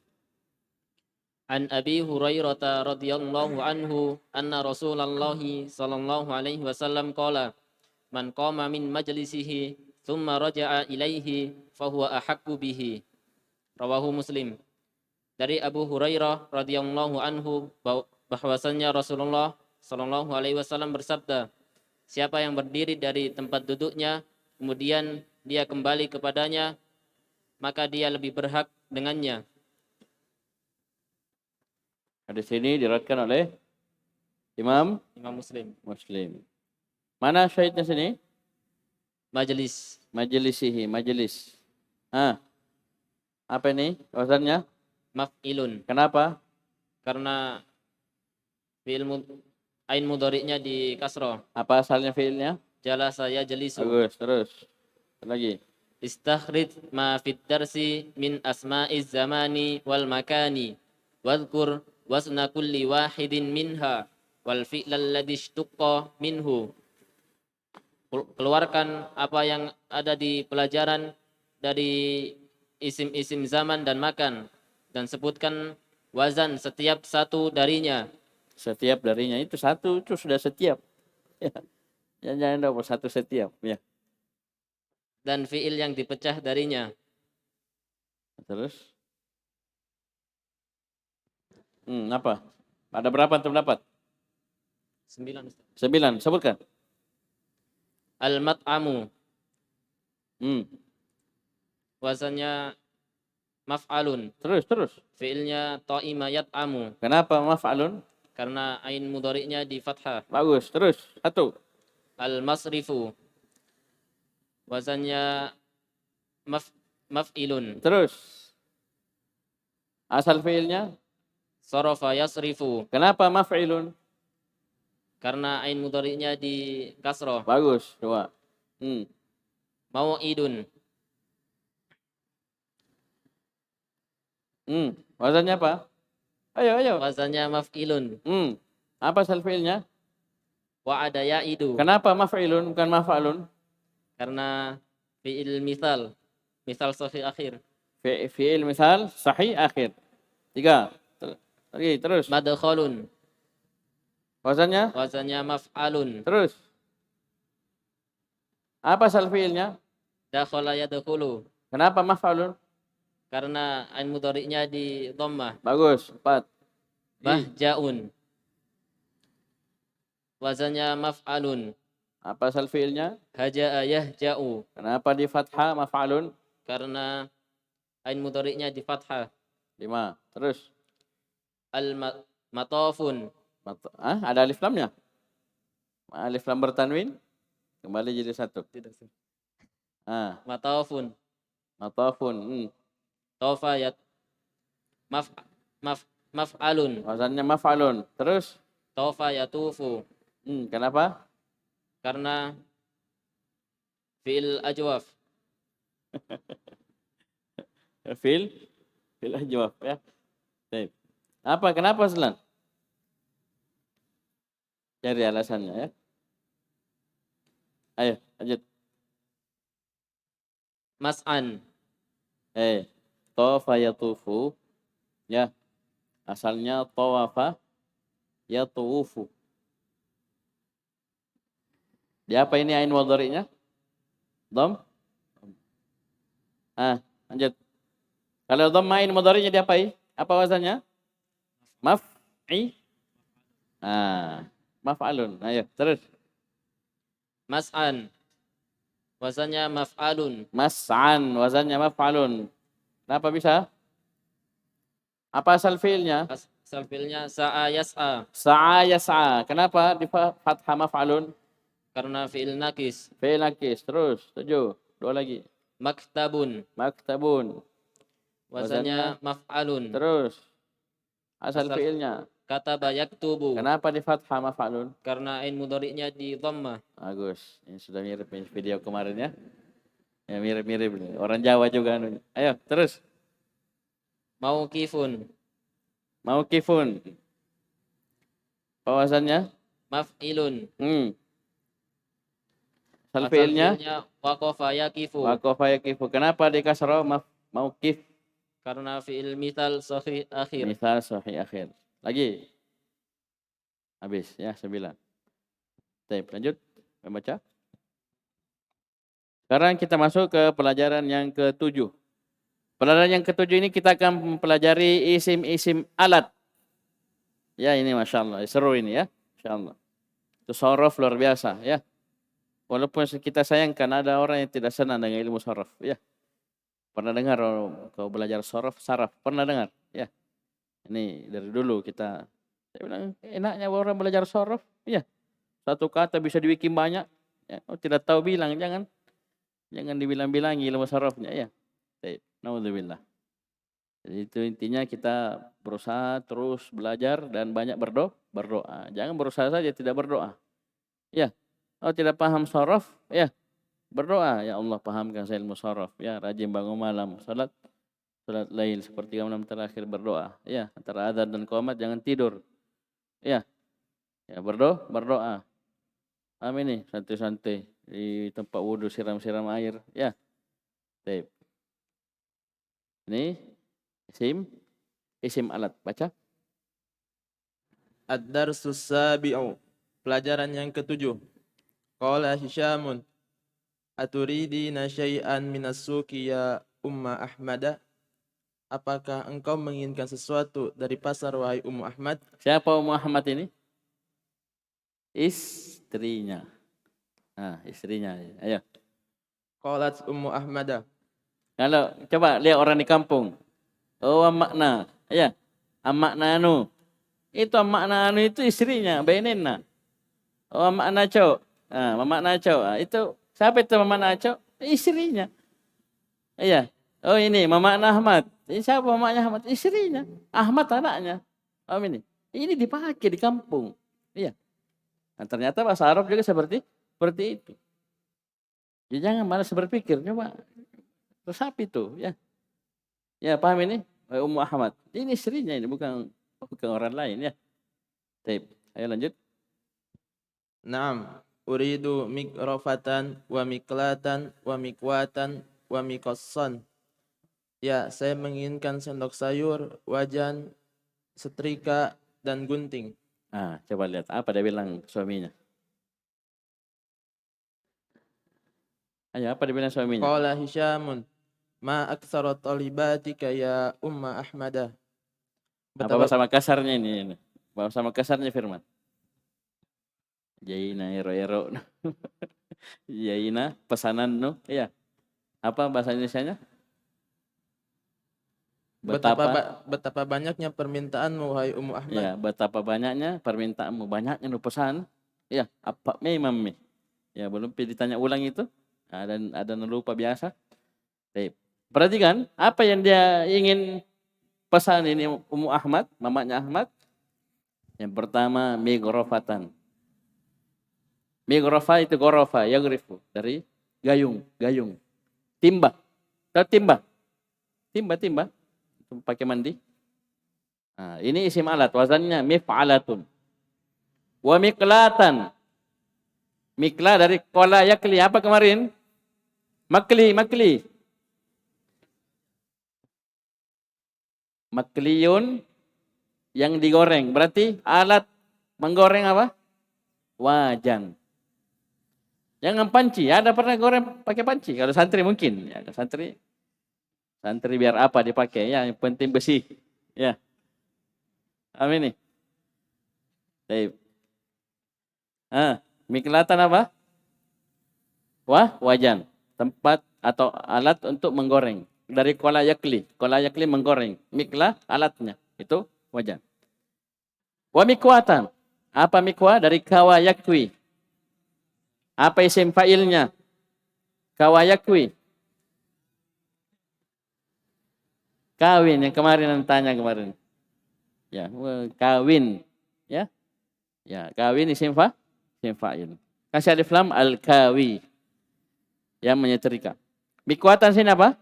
An Abi Hurairah radhiyallahu anhu anna Rasulullah sallallahu alaihi wasallam qala man qama min majlisihi thumma raja'a ilaihi fahuwa ahaqqu bihi. Rawahu Muslim. Dari Abu Hurairah radhiyallahu anhu bahwasannya Rasulullah sallallahu alaihi wasallam bersabda, siapa yang berdiri dari tempat duduknya kemudian dia kembali kepadanya, maka dia lebih berhak dengannya. Hadis ini diriwayatkan oleh Imam Muslim. Mana syahidnya sini? Majelis. Majelis. Apa ini? Wazannya? Maf'ilun. Kenapa? Karena ain mudhari'nya di kasroh. Apa asalnya fiilnya? Jalasa yajlisu. Bagus, terus. Lagi. Istakhrij ma fid darsi min asma'iz zamani wal makani. Wadhkur wasna kulli wahidin minha wal fi'lal ladzi ishtaqqa minhu. Keluarkan apa yang ada di pelajaran dari isim-isim zaman dan makan, dan sebutkan wazan setiap satu darinya. Setiap darinya itu satu, itu sudah setiap. Ya. Jangan double satu setiap. Ya. Dan fi'il yang dipecah darinya. Terus? Apa? Ada berapa antum dapat? 9. 9. Sebutkan. Al-mat'amu. Wazannya maf'alun. Terus. Fi'ilnya ta'ima yat'amu. Kenapa maf'alun? Karena ain mudhari'nya di fathah. Bagus, terus. 1. Al-masrifu. Wazannya maf'ilun. Terus. Asal fi'ilnya? Sarafa yasrifu. Kenapa maf'ilun? Karena ain mudhari'nya di kasroh. Bagus, 2. Mau'idun. Wazannya apa? Ayo. Wazannya maf'ilun. Apa asal fi'ilnya? Wa'ada ya'idu. Kenapa maf'ilun bukan maf'alun? Karena fi'il misal sahih akhir. Fi'il misal sahih akhir. 3. Lagi, terus. Madkhalun. Wazannya? Wazannya maf'alun. Terus. Apa asal fi'ilnya? Dakhala yadkhulu. Kenapa maf'alun? Karena ain mudhari'nya di dhammah. Bagus, 4. Bahjaun. Wazannya maf'alun. Apa asal fi'ilnya? Haja'a yahja'u. Kenapa di fathah maf'alun? Karena ain mudhari'nya di fathah. 5. Terus. Al-matafun. Ada alif lamnya? Alif lam bertanwin? Kembali jadi 1. Tidak sih. Matafun. Tofayat. Maf'alun. Wazannya maf'alun. Terus? Tofayatufu. Kenapa? Karena fi'il ajwaf. Fi'il ajwaf ya. Baik. Apa? Kenapa Selan? Cari alasannya ya. Ayo, lanjut. Mas'an. Tawafa yatufu. Ya. Asalnya tawafa yatufu. Di apa ini ain mudhari'nya? Dham? Lanjut. Kalau dham ain mudhari'nya diapai? Apa wazannya? Maf'alun. Ayo, terus. Mas'an. Wazannya maf'alun. Mas'an, wazannya maf'alun. Kenapa bisa? Apa asal fi'ilnya? Asal fi'ilnya sa'a yas'a. Sa'a yas'a. Kenapa di fathah maf'alun? Karena fi'il nakis. Fi'il nakis. Terus, 7. 2 lagi. Maktabun. Wazannya maf'alun. Terus. Asal fi'ilnya? Kataba yaktubu. Kenapa di fathah maf'alun? Karena ain mudhari'nya di dhammah. Bagus. Ini sudah mirip video kemarin ya. Ya mirip-mirip. Orang Jawa juga. Ayo, terus. Mauqifun. Pawasannya? Maf'ilun. Asal Asal fiilnya fiilnya waqafa yaqifu. waqafa yaqifu. Kenapa di kasrah mauqif? Karena fiil misal sahih akhir. Misal sahih akhir. Lagi. Habis ya 9. Baik, lanjut membaca. Sekarang kita masuk ke pelajaran yang ke-7. Pelajaran yang ke-7 ini kita akan mempelajari isim-isim alat. Ya ini Masya Allah, seru ini ya. Masya Allah. Itu sorof luar biasa ya. Walaupun kita sayangkan ada orang yang tidak senang dengan ilmu sorof ya. Pernah dengar kau belajar sorof, saraf? Pernah dengar? Ya. Ini dari dulu saya bilang enaknya orang belajar sorof. Ya. Satu kata bisa dibikin banyak. Ya. Oh, tidak tahu bilang, jangan dibilang-bilangi ilmu sarafnya ya. Baik, naudzubillah. Jadi itu intinya kita berusaha terus belajar dan banyak berdoa. Jangan berusaha saja tidak berdoa. Ya. Oh tidak paham saraf, ya. Berdoa, ya Allah pahamkan saya ilmu saraf, ya. Rajin bangun malam, salat lail sepertiga malam terakhir berdoa. Ya, antara adzan dan qomat jangan tidur. Ya. Ya berdoa. Amin nih, santai-santai di tempat wudhu siram-siram air, ya. Baik. Ini isim alat. Baca. Ad-darsus sabi'u. Pelajaran yang ke-7. Qala Hisyamun. Aturidina syai'an minas suki ya Umma Ahmada. Apakah engkau menginginkan sesuatu dari pasar wahai Ummu Ahmad? Siapa Ummu Ahmad ini? Istrinya. Nah, istrinya. Ayo. Qalat Ummu Ahmada. Kalau coba lihat orang di kampung. Oh, makna. Ya. Amakna anu. Itu amakna anu itu istrinya, bainina. Oh, makna cowok. Nah, makna cowok. Itu siapa itu makna cowok? Istrinya. Iya. Oh, ini makna Ahmad. Ini siapa makna Ahmad? Istrinya. Ahmad anaknya. Oh, ini. Ini dipakai di kampung. Iya. Nah, ternyata bahasa Arab juga seperti itu. Ya, jangan malas berpikir, coba. Terus apa itu, ya? Ya, paham ini? Ummu Ahmad. Ini istrinya ini, bukan orang lain, ya. Baik, ayo lanjut. Naam. Uridu mikrofatan wa miklatan wa mikwatan wa mikosson. Ya, saya menginginkan sendok sayur, wajan, setrika, dan gunting. Ah, coba lihat apa dia bilang suaminya. Ayo, apa dia bilang suaminya? Qala Hisyamun. Ma aktsara talibatika ya Umma Ahmada. Apa bahasa Makassarnya ini? Bahasa Makassarnya Firman. Jaina ero. Jaina pesanan no. Iya. Apa bahasa Indonesianya? Betapa banyaknya permintaanmu wahai Ummu Ahmad. Ya, betapa banyaknya permintaanmu, banyaknya nu pesan. Ya, apa memang mi. Ya, belum ditanya ulang itu. Ada lupa biasa. Baik. Perhatikan apa yang dia ingin pesan ini Ummu Ahmad, mamanya Ahmad. Yang pertama migrofatan. Migrofa itu gorofa, yagrifu dari gayung. Timba. Tahu timba? Timba. Itu pakai mandi. Nah, ini isim alat, wazannya mif'alatun. Wa miklatan. Mikla dari kola yakli. Apa kemarin? Makli. Makliyun yang digoreng. Berarti alat menggoreng apa? Wajan. Jangan panci. Ada pernah goreng pakai panci? Kalau santri mungkin. Ya, santri biar apa dipakai? Ya, yang penting besi. Ya. Amin nih. Baik. Miklatan apa? Wajan. Tempat atau alat untuk menggoreng. Dari kola yakli. Kola yakli menggoreng. Mikla alatnya. Itu wajan. Wa mikwatan. Apa mikwa? Dari kawa yakwi. Apa isim fa'ilnya? Kawa yakwi. Kawin yang kemarin tanya kemarin. Ya, kawin. Ya. Ya, kawin isim fa'il. Kasih alif lam al-kawi. Yang menyetrika. Mikwatan sini apa?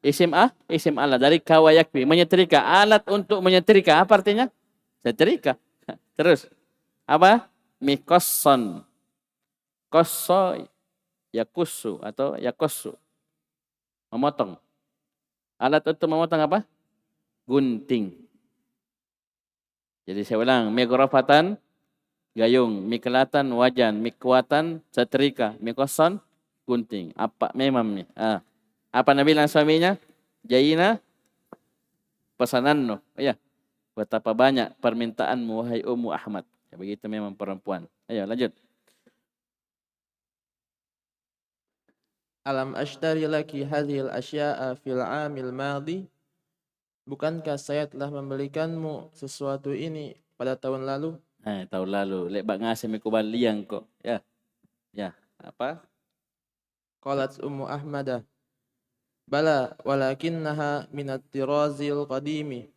Isim Allah dari kawayakwi, menyetrika, alat untuk menyetrika. Apa artinya? Setrika. Terus apa? Mikosson. Qassa yakussu atau yakussu. Memotong. Alat untuk memotong apa? Gunting. Jadi saya ulang, mikrofatan gayung, miklatan wajan, mikwatan setrika, mikosson gunting. Apa memang nih? Apa Nabi bilang suaminya? Jaina pesanan no. Ya. Betapa banyak permintaanmu wahai Ummu Ahmad. Ya, begitu memang perempuan. Ayo lanjut. Alam ashtari laki hadhil asya'a fil 'amil madi? Bukankah saya telah membelikanmu sesuatu ini pada tahun lalu? Tahun lalu lek bak ngasih mi kubaliang kok. Ya. Ya, apa? Qalat Ummu Ahmada, bala walakinnaha minat tirazil qadimi.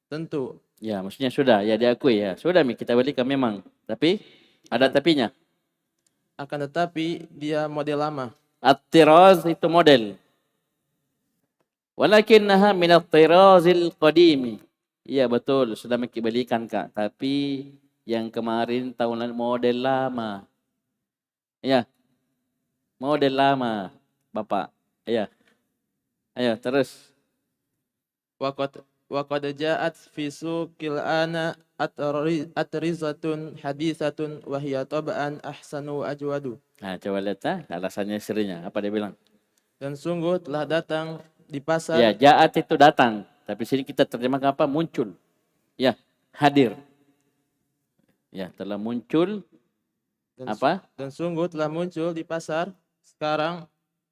Tentu, Ya, maksudnya sudah ya diakui ya. Sudah mi kita belikan memang. Tapi ada tapinya. akan tetapi dia model lama. At-tiraz itu model. Walakinnaha min at-tirazil qadimi. Iya betul, sudah mi belikan Kak. Tapi yang kemarin tahun lalu model lama. Ya, model lama, Bapak. Iya. Ayo terus. Waqad ja'at fi suqil ana atrizatun hadisatun wa hiya tab'an ahsanu wa ajwadu. Coba lihat alasannya istrinya. Apa dia bilang? Dan sungguh telah datang di Ya, pasar. ja'at itu datang. Tapi sini kita terjemahkan apa? Muncul. Ya, hadir. Ya, telah muncul Dan, apa? dan sungguh telah muncul di pasar sekarang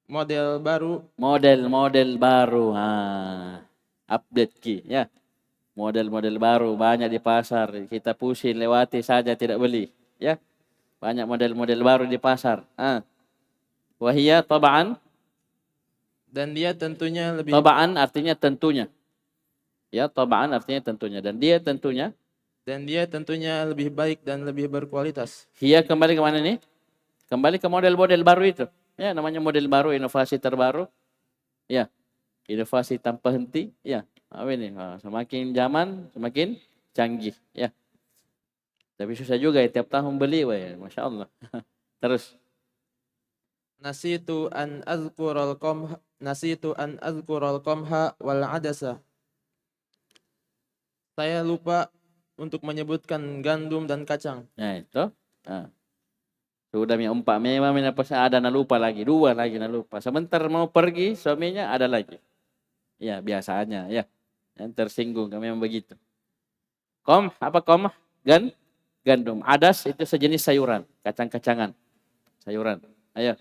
model baru. Model-model baru. Update ki, ya. Model-model baru banyak di pasar. Kita pusing lewati saja tidak beli, ya. Banyak model-model baru di pasar. Wahia taba'an. Dan dia tentunya lebih Taba'an artinya tentunya. Ya, taba'an artinya tentunya. Dan dia tentunya lebih baik dan lebih berkualitas. Hia kembali ke mana nih? Kembali ke model-model baru itu. Ya, namanya model baru, inovasi terbaru. Ya, inovasi tanpa henti. Ya, apa ini? Semakin zaman, semakin canggih. Ya. Tapi susah juga ya, tiap tahun beli. Masya Allah. Terus. Nasitu an azkural qamha wal adasa. Saya lupa untuk menyebutkan gandum dan kacang. Nah, itu. Sudah empat memang ada na lupa lagi. Dua lagi na lupa. Sebentar mau pergi suaminya ada lagi. Ya, biasanya ya. Yang tersinggung kami memang begitu. Apa kom? Gandum. Adas itu sejenis sayuran, kacang-kacangan. Sayuran. Ayo.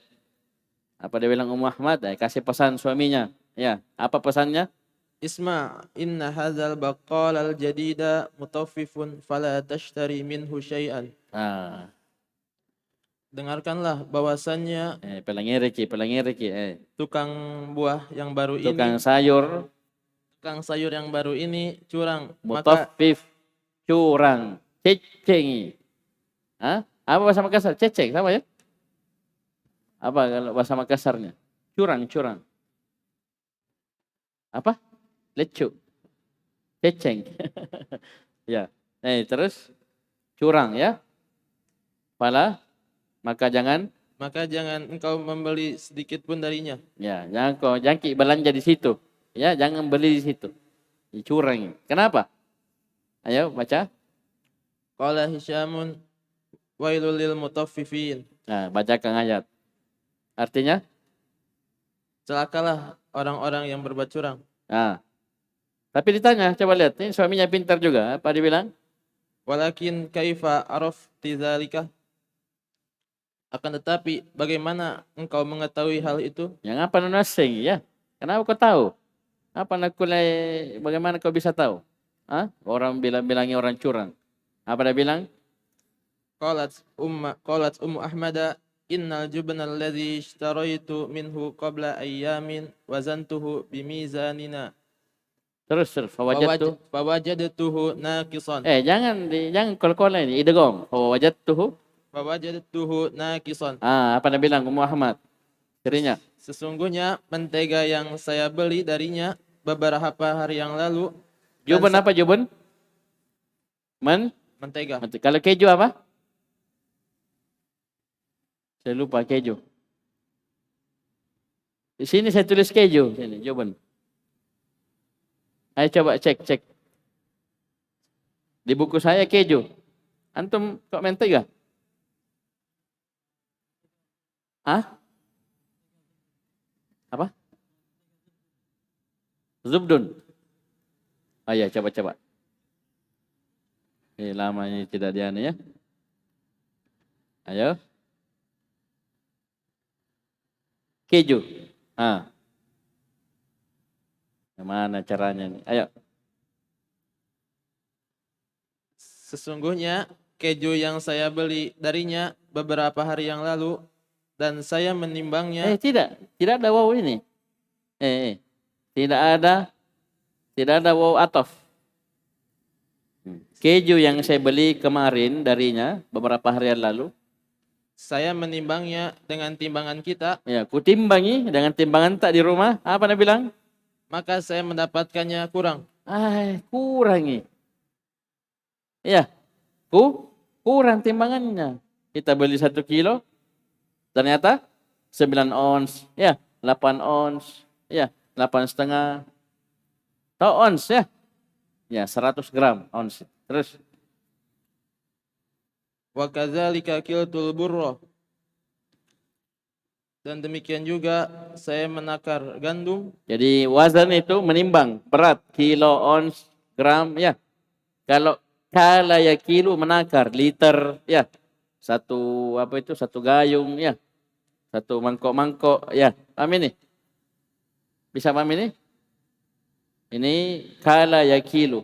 Apa dia bilang Ummu Ahmad? Kasih pesan suaminya. Ya, apa pesannya? Isma, inna hadzal baqqal al jadida mutaffifun fala tashtari minhu syai'an. Dengarkanlah bahwasannya Pelangiriki. tukang buah yang baru Tukang sayur yang baru ini curang. Mutaffif, curang, ceceng. Apa bahasa Makassar? Ceceng sama ya? Apa kalau bahasa Makassarnya? Curang. Apa? Lecu. Ceceng. Ya. Terus curang ya. Maka jangan engkau membeli sedikit pun darinya. Ya, jangan belanja di situ. Ya, jangan beli di situ. Curang. Kenapa? Ayo baca. Qala Hisyamun wailul lil mutaffifin. Bacakan ayat. Artinya? Celakalah orang-orang yang berbuat curang. Tapi ditanya, coba lihat. Ini suaminya pintar juga. Apa dia bilang? Walakin kaifa arafti dzalika? Akan tetapi bagaimana engkau mengetahui hal itu? Yang apa nunasing ya? Kenapa kau tahu? Bagaimana kau bisa tahu? Orang bilangnya orang curang. Apa dia bilang? Qalat Ummu Ahmada innal jubna alladhi ishtaraitu minhu qabla ayyamin wazantuhu bimizanina. Terus fawajadtuhu naqisan. Jangan kol-kolan ini idgham. Fawajadtuhu naqisan. Apa dia bilang Ummu Ahmad? Istrinya. Sesungguhnya mentega yang saya beli darinya beberapa hari yang lalu. Jubun apa jubun? Mentega. Kalau keju apa? Saya lupa keju. Di sini saya tulis keju. Sini, jawaban. Ayo coba cek. Di buku saya keju. Antum kok mentega? Hah? Apa? Zubdun. Ayo coba. Ini lamanya tidak diana ya. Ayo. Keju. Gimana caranya nih? Ayo. Sesungguhnya keju yang saya beli darinya beberapa hari yang lalu dan saya menimbangnya. Tidak ada waw ini. Tidak ada waw atof. Keju yang saya beli kemarin darinya beberapa hari yang lalu. Saya menimbangnya dengan timbangan kita. Ya, ku timbangi dengan timbangan tak di rumah. Apa Anda bilang? Maka saya mendapatkannya kurang. Kurangi. Ya, kurang timbangannya. Kita beli 1 kilo, ternyata 9 ons, ya, 8 ons, ya, 8,5. Tahu ons ya? Ya, 100 gram ons. Terus. Wa kadzalika kiltul burra. Dan demikian juga saya menakar gandum. Jadi wazan itu menimbang berat, kilo, ons, gram, ya. Kalau kala ya kilo menakar, liter, ya. Satu gayung, ya. Satu mangkok, ya. Paham ini? Bisa paham ini? Ini kala ya kilo.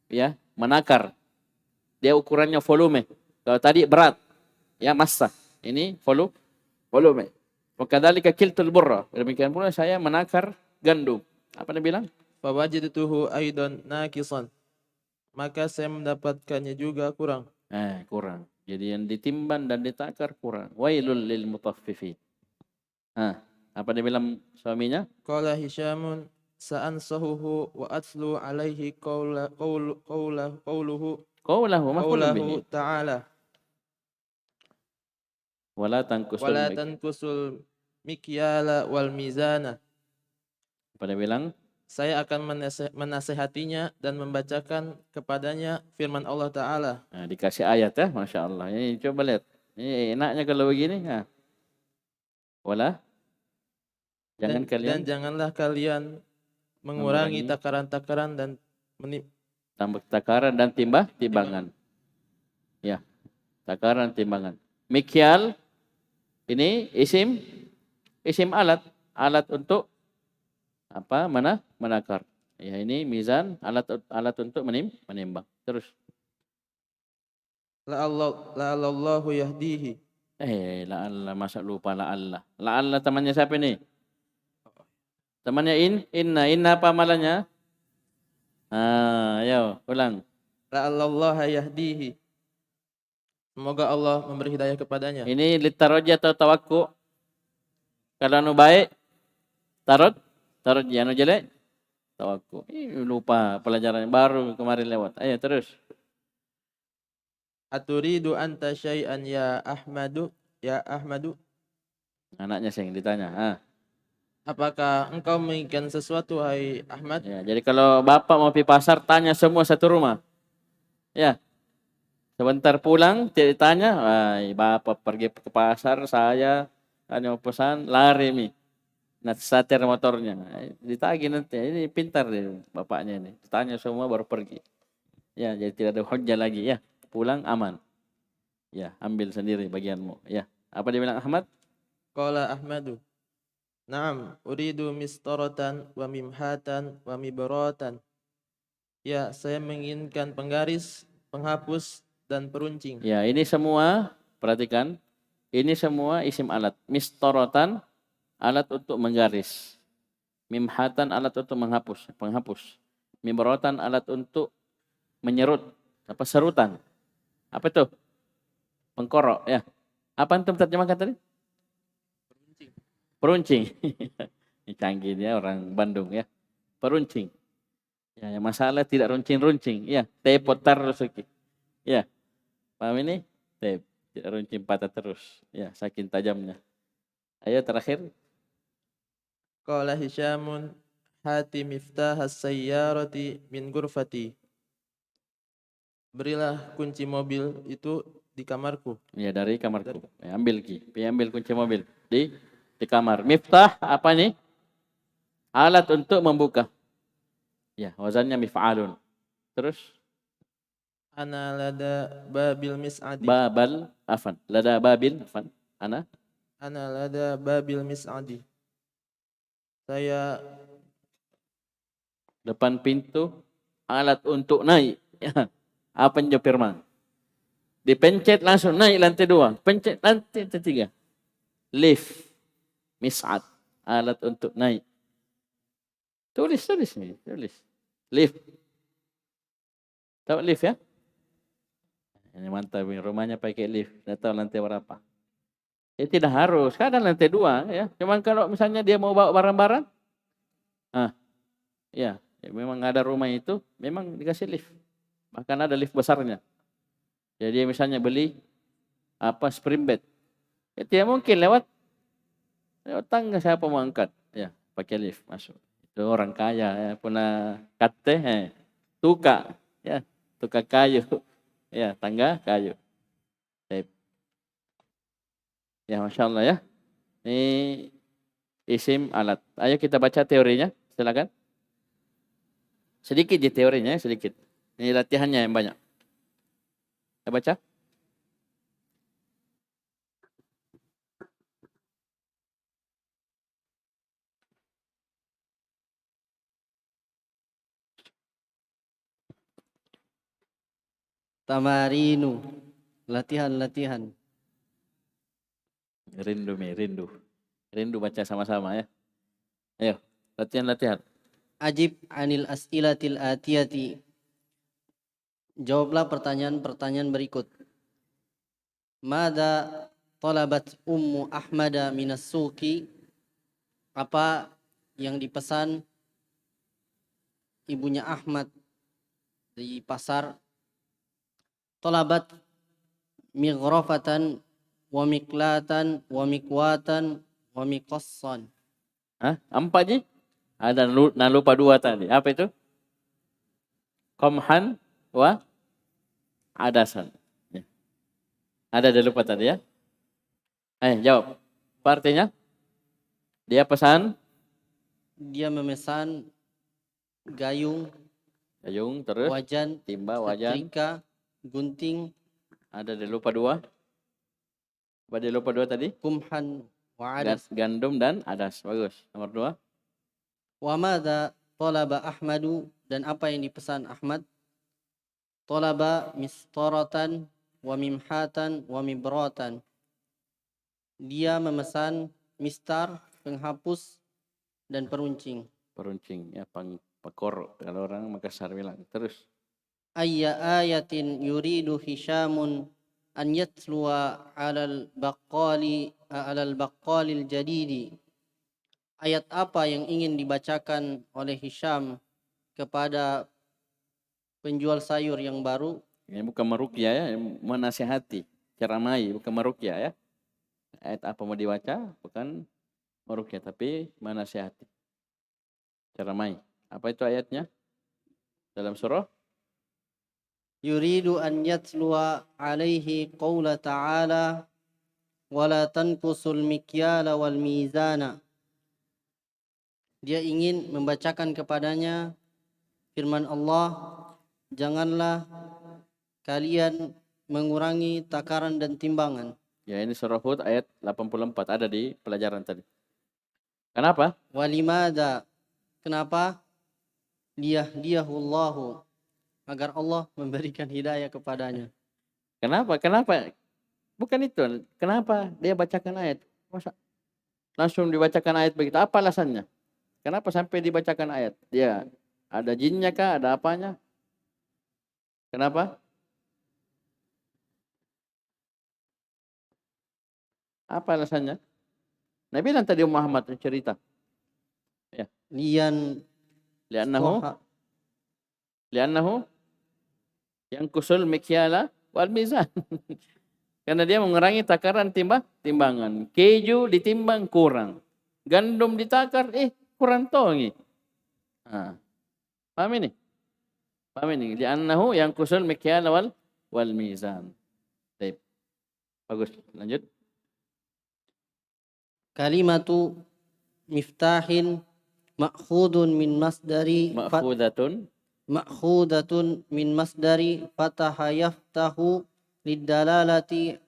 Ya, menakar. Dia ukurannya volume. Kalau tadi berat, ya massa. Ini volume. Wakadzalika kiltul burra. Demikian pula saya menakar gandum. Apa dia bilang? Fawajidtuhu aidan naqisan. Maka saya mendapatkannya juga kurang. Kurang. Jadi yang ditimbang dan ditakar kurang. Wailul lil mutaffifin. Apa dia bilang suaminya? Qala Hisyamun sa'ansahuhu wa atlu alaihi qawluhu ta'ala. Wala tankusul mikyala wal mizana. Apa dia bilang? Saya akan menasehatinya dan membacakan kepadanya firman Allah Ta'ala. Dikasih ayat ya, Masya Allah. Ini coba lihat. Ini enaknya kalau begini. Janganlah kalian mengurangi takaran-takaran dan takaran dan timbangan. Ya, takaran timbangan. Mikyal ini isim alat untuk apa? Menakar. Ya, ini mizan, alat untuk menimbang. Terus. La'allahu yahdihi. La'alla, masa lupa la'alla. La'alla temannya siapa ini? Temannya inna apa amalannya? Ayo, ulang. La'allallaha yahdihi. Semoga Allah memberi hidayah kepadanya. Ini litaroji atau tawakku? Kalau anu baik, taroji, anu jelek, tawakku. Lupa pelajaran baru kemarin lewat. Ayo terus. Aturidu anta syai'an ya Ahmadu? Anaknya sing ditanya. Apakah engkau menginginkan sesuatu, hai Ahmad? Ya, jadi kalau bapak mau pergi pasar, tanya semua satu rumah. Ya. Sebentar pulang, ditanya, bapak pergi ke pasar, saya hanya mau pesan, lari nih. Satir motornya. Ditagih nanti, ini pintar deh bapaknya ini. Tanya semua baru pergi. Ya, jadi tidak ada hujjah lagi ya. Pulang aman. Ya, ambil sendiri bagianmu. Ya. Apa dia bilang Ahmad? Qala Ahmadu. Naam, uridu mistaratan wa mimhatan wa mibaratan. Ya, saya menginginkan penggaris, penghapus, dan peruncing. Ya, ini semua, perhatikan. Ini semua isim alat. Mistaratan, alat untuk menggaris. Mimhatan, alat untuk penghapus. Mibaratan, alat untuk menyerut. Serutan. Apa itu? Pengkorok, ya. Apa antum terjemahkan tadi? Peruncing. Ini canggih dia orang Bandung ya. Peruncing. Ya, masalah tidak runcing-runcing. Ya, tepotar rezeki. Ya. Paham ini? Tidak runcing patah terus. Ya, saking tajamnya. Ayo terakhir. Qala Hisyamun hati miftah as-sayyarati min ghurfati. Berilah kunci mobil itu di kamarku. Ya, dari kamarku. Ya, ambil Ki. Ambil kunci mobil di kamar. Miftah apa nih? Alat untuk membuka. Ya, wazannya mif'alun. Terus Ana lada babil mis'adi. babal afan. Lada babil afan. Ana Ana lada babil mis'adi. Saya depan pintu alat untuk naik. Ya. Apa yang Firman? Dipencet langsung naik lantai 2. Pencet lantai 3. Lift. Mis'ad. Alat untuk naik. Tulis nih. Tulis. Lift. Tahu lift ya? Ini mantap. Rumahnya pakai lift. Tidak tahu lantai berapa. Ya tidak harus. Kadang lantai 2. Ya. Cuman kalau misalnya dia mau bawa barang-barang. Ya, memang ada rumah itu. Memang dikasih lift. Bahkan ada lift besarnya. Jadi misalnya beli spring bed. Ya, tidak mungkin lewat tangga siapa mau angkat. Ya, pakai lift masuk. Itu orang kaya ya, punya kate, tuka, ya, tuka kayu. Ya, tangga kayu. Baik. Ya, Masya Allah ya. Ini isim alat. Ayo kita baca teorinya, silakan. Sedikit di teorinya, sedikit. Ini latihannya yang banyak. Kita baca. Tamarinu, latihan-latihan. Rindu. Rindu baca sama-sama ya. Ayo, latihan. Ajib anil as'ilatil atiyati. Jawablah pertanyaan-pertanyaan berikut. Mada talabat ummu Ahmada minas suki? Apa yang dipesan ibunya Ahmad di pasar? Talabat mighrafatan wa miklatan wa mikwatan wa miqassan. 4 ji? Ada lupa 2 tadi. Apa itu? Qamhan wa adasan. Ya. Ada lupa tadi ya? Ayo jawab. Apa artinya? Dia pesan? Dia memesan gayung, Terus wajan, timba, wajan. setrika, gunting. Ada lupa 2. Apa dia lupa 2 tadi? Kumhan wa adas. Gandum dan adas. Bagus. Nomor 2. Wa madza talaba Ahmadu, dan apa yang dipesan Ahmad? Talaba mistaratan wa mimhatan wa mibratan. Dia memesan mistar, penghapus, dan peruncing. Peruncing ya, pekor kalau orang Makassar bilang. Terus Ayya ayatin yuridu Hisyamun an yatluwa alal baqqalil jadidi. Ayat apa yang ingin dibacakan oleh Hisyam kepada penjual sayur yang baru? ini bukan meruqyah ya, menasihati, ceramai, bukan meruqyah ya. Ayat apa mau dibaca? Bukan meruqyah tapi menasihati. Ceramai. Apa itu ayatnya? Dalam surah Yuridu an yatluwa alaihi qawla ta'ala wala tankusul mikyala wal mizana. Dia ingin membacakan kepadanya firman Allah, janganlah kalian mengurangi takaran dan timbangan. ya, ini surah Hud ayat 84 ada di pelajaran tadi. Kenapa? Walimada, kenapa? Liyahdiyahullahu, agar Allah memberikan hidayah kepadanya. Kenapa? Bukan itu. Kenapa dia bacakan ayat? Masa langsung dibacakan ayat begitu? Apa alasannya? Kenapa sampai dibacakan ayat? Dia ada jinnya kah? Ada apanya? Kenapa? Apa alasannya? Nabi bilang tadi Muhammad cerita. Ya. Li'annahu yang kusul mikyala wal mizan. Karena dia mengurangi takaran timbangan. Keju ditimbang kurang. Gandum ditakar, kurang tongi. Paham ini? Paham ini? Li'annahu yang kusul mikyal wal mizan. Baik. Bagus, lanjut. Kalimatu miftahin ma'khudun min masdari ma'khudatun min masdari fataha yaftahu lidalalati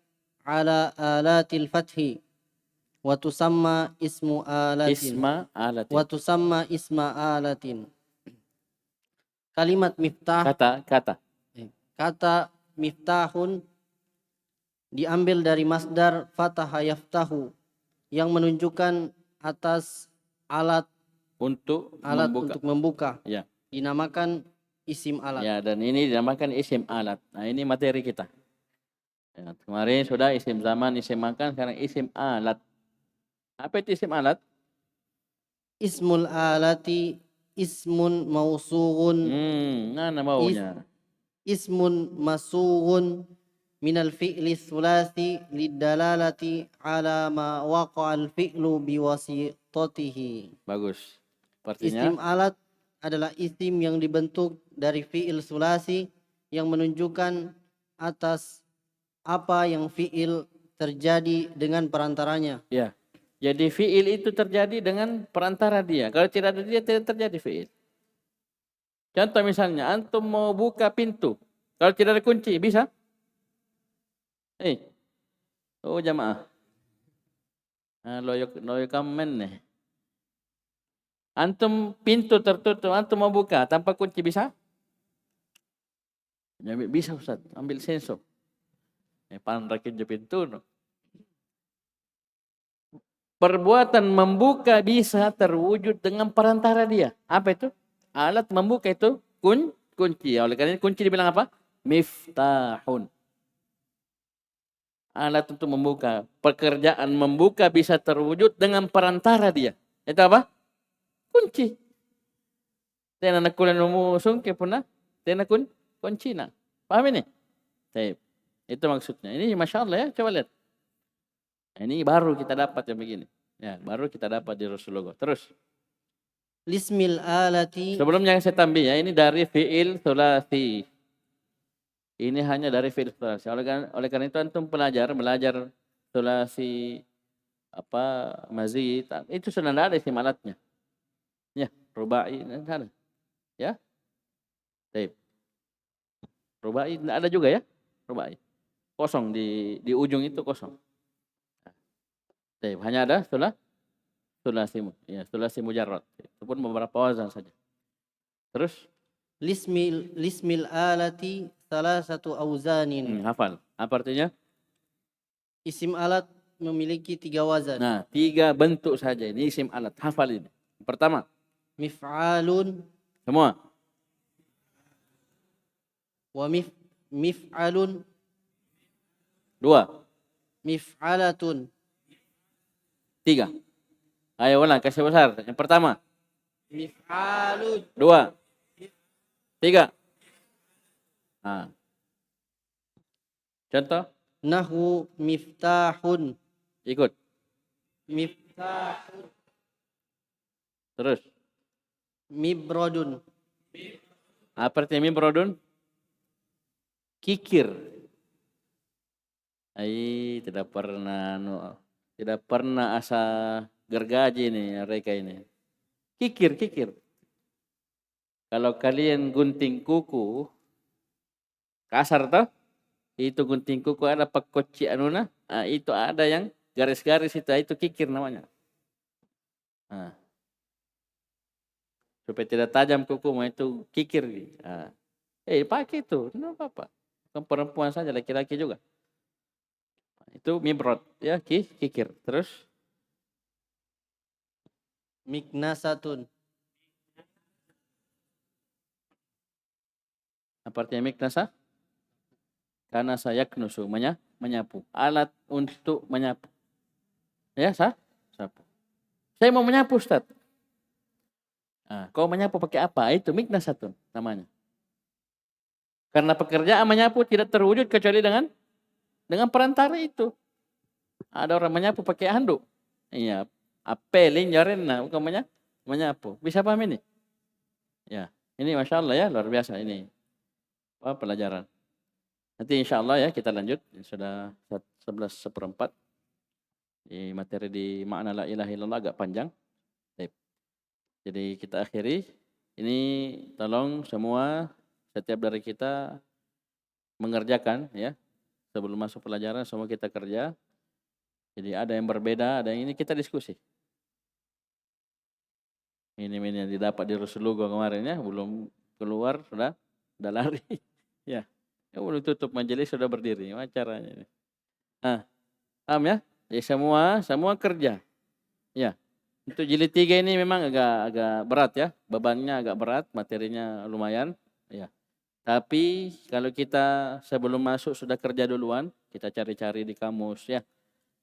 ala alatil fathi wa tusamma ismu alatin Kalimat miftah, kata miftahun diambil dari masdar fataha yaftahu yang menunjukkan atas alat untuk membuka. Ya. Dinamakan isim alat. Ya, dan ini dinamakan isim alat. Nah, ini materi kita. Ya, kemarin sudah isim zaman, isim makan, sekarang isim alat. Apa itu isim alat? Ismul alati ismun mausughun. Mana maunya? Ismun masughun minal fi'li tsulasi lidalalati ala ma waqa'al fi'lu biwasitatihi. Bagus. Artinya Isim alat adalah isim yang dibentuk dari fi'il sulasi yang menunjukkan atas apa yang fi'il terjadi dengan perantaranya. Ya. Jadi fi'il itu terjadi dengan perantara dia. Kalau tidak ada dia tidak terjadi fi'il. Contoh misalnya antum mau buka pintu. Kalau tidak ada kunci bisa? Jamaah. Loyo kamen nih. Antum pintu tertutup, antum mau buka tanpa kunci bisa? Ya, bisa Ustaz, ambil sensor. Panrakin je pintu. No. Perbuatan membuka bisa terwujud dengan perantara dia. Apa itu? Alat membuka itu kunci. Oleh karena kunci dibilang apa? Miftahun. Alat untuk membuka. Pekerjaan membuka bisa terwujud dengan perantara dia. Itu apa? Kunci. Tena nakulan umusung ke puna. Tena kunci na. Paham ini? Baik. Itu maksudnya. Ini Masya Allah ya. Coba lihat. Ini baru kita dapat yang begini. Ya, baru kita dapat di Rasulullah. Terus. Lismil alati. Sebelumnya yang saya tambah ya. Ini dari fi'il sulasi. Ini hanya dari fi'il sulasi. Oleh karena itu antum belajar sulasi mazid. Itu sudah ada isim alatnya. Ya, rubai ada. Ya. Baik. Rubai ada juga ya? Rubai. Kosong di ujung itu kosong. Baik, hanya ada sulasi mujarrad. Itu pun beberapa wazan saja. Terus lismil alati salasatu auzanin. Hafal. Apa artinya? Isim alat memiliki 3 wazan. Nah, 3 bentuk saja ini isim alat. Hafal ini. Pertama, mif'alun. Semua. Wa mif'alun. 2. Mif'alatun. 3. Ayo ulang, kasih besar. Yang pertama. Mif'alun. 2. 3. Nah. Contoh. Nahu miftahun. Ikut. Miftahun. Terus. Mibrodun. Apa artinya mibrodun? Kikir. Tidak pernah asa gergaji nih mereka ini. Kikir. Kalau kalian gunting kuku, kasar toh? Itu gunting kuku ada pakoci anuna, itu ada yang garis-garis itu kikir namanya. Nah. Supaya tidak tajam kuku, itu kikir. Pakai itu, tidak apa-apa. Bukan perempuan saja, laki-laki juga. Itu mibrod, ya, kikir. Terus? Miknasatun. Apa artinya miknasa? Karena saya knusu, menyapu. Alat untuk menyapu. Ya, sapu. Saya mau menyapu, Ustaz. Kau menyapu pakai apa? Itu miknasatun namanya. Karena pekerjaan menyapu tidak terwujud kecuali dengan dengan perantara itu. Ada orang menyapu pakai handuk. Iya, apelin jarena bukan menyapu. Bisa paham ini? Ya, ini Masya Allah ya, luar biasa ini. Pelajaran. Nanti insya Allah ya kita lanjut. Sudah 11:04. Di materi di makna la ilaha illallah agak panjang. Baik. Jadi kita akhiri. Ini tolong semua setiap dari kita mengerjakan ya. Sebelum masuk pelajaran semua kita kerja. Jadi ada yang berbeda, ada yang ini kita diskusi. Ini yang didapat di Rusulugo kemarin ya, belum keluar sudah lari. Ya, belum tutup majelis sudah berdiri. Gimana caranya? Nah, paham ya? Jadi semua kerja. Ya, untuk jilid 3 ini memang agak berat ya, bebannya agak berat, materinya lumayan. Ya, tapi kalau kita sebelum masuk sudah kerja duluan, kita cari-cari di kamus ya.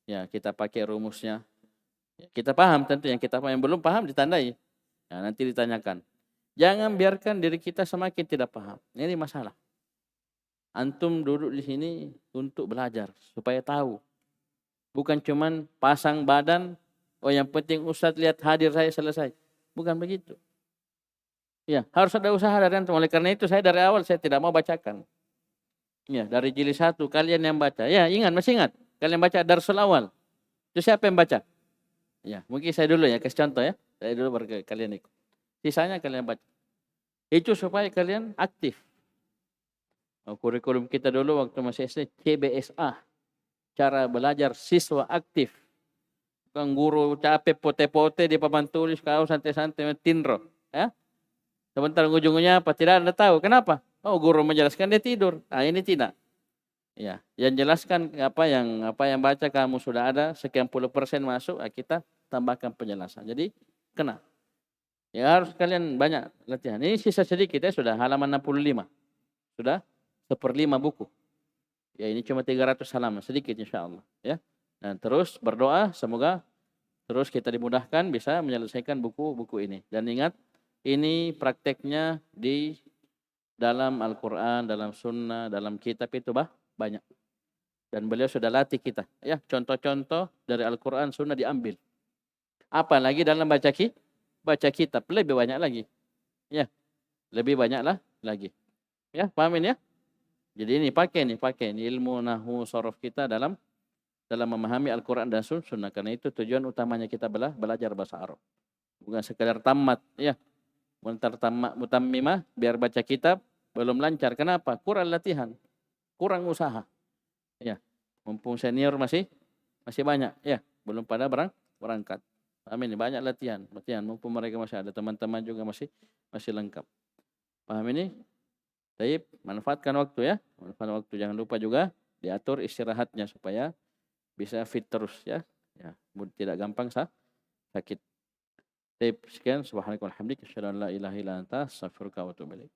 Ya, kita pakai rumusnya. Kita paham tentu yang kita paham, yang belum paham ditandai. Nah, nanti ditanyakan. Jangan biarkan diri kita semakin tidak paham. Ini masalah. Antum duduk di sini untuk belajar supaya tahu. Bukan cuman pasang badan, oh yang penting Ustadz lihat hadir saya selesai. Bukan begitu. Ya, harus ada usaha dari antum. Oleh karena itu saya dari awal saya tidak mau bacakan. Ya, dari jilid 1 kalian yang baca. Ya, masih ingat. Kalian baca Darsul Awal. Itu siapa yang baca? Ya, mungkin saya dulu ya, kasih contoh ya. Saya dulu baru kalian ikut. Sisanya kalian baca. Itu supaya kalian aktif. Kurikulum kita dulu waktu masih SD, CBSA. Cara belajar siswa aktif. Bukan guru capek pote-pote di papan tulis, kau santai-santai, tinro. Ya? Sebentar ujung-ujungnya apa? Tidak Anda tahu. Kenapa? Oh, guru menjelaskan dia tidur. Nah, ini tidak. Ya, yang jelaskan apa yang baca kamu sudah ada sekian puluh % masuk, kita tambahkan penjelasan. Jadi kena. Ya harus kalian banyak latihan. Ini sisa sedikit ya, sudah halaman 65. Sudah 1/5 buku. Ya ini cuma 300 halaman, sedikit insya Allah. Ya. Dan terus berdoa semoga terus kita dimudahkan bisa menyelesaikan buku-buku ini. Dan ingat, ini prakteknya di dalam Al-Quran, dalam Sunnah, dalam kitab itu banyak. Dan beliau sudah latih kita. Ya, contoh-contoh dari Al-Quran, Sunnah diambil. Apalagi dalam baca kitab, lebih banyak lagi. Ya, lebih banyaklah lagi. Ya, pahamin ya? Jadi ini pakai ilmu nahwu sorof kita dalam memahami Al-Quran dan Sunnah. Karena itu tujuan utamanya kita belajar bahasa Arab. Bukan sekedar tamat, ya. Bentar tamat mutammimah biar baca kitab belum lancar. Kenapa? Kurang latihan, kurang usaha. Ya, mumpung senior masih banyak, ya, belum pada berangkat. Paham ini banyak latihan. Mumpung mereka masih ada, teman-teman juga masih lengkap. Paham ini? Baik, manfaatkan waktu ya. Manfaatkan waktu. Jangan lupa juga diatur istirahatnya supaya bisa fit terus ya. Ya, tidak gampang sakit. Baik, sekian subhanakallahumma wa bihamdika asyhadu an la ilaha illa anta astaghfiruka wa atubu ilaik.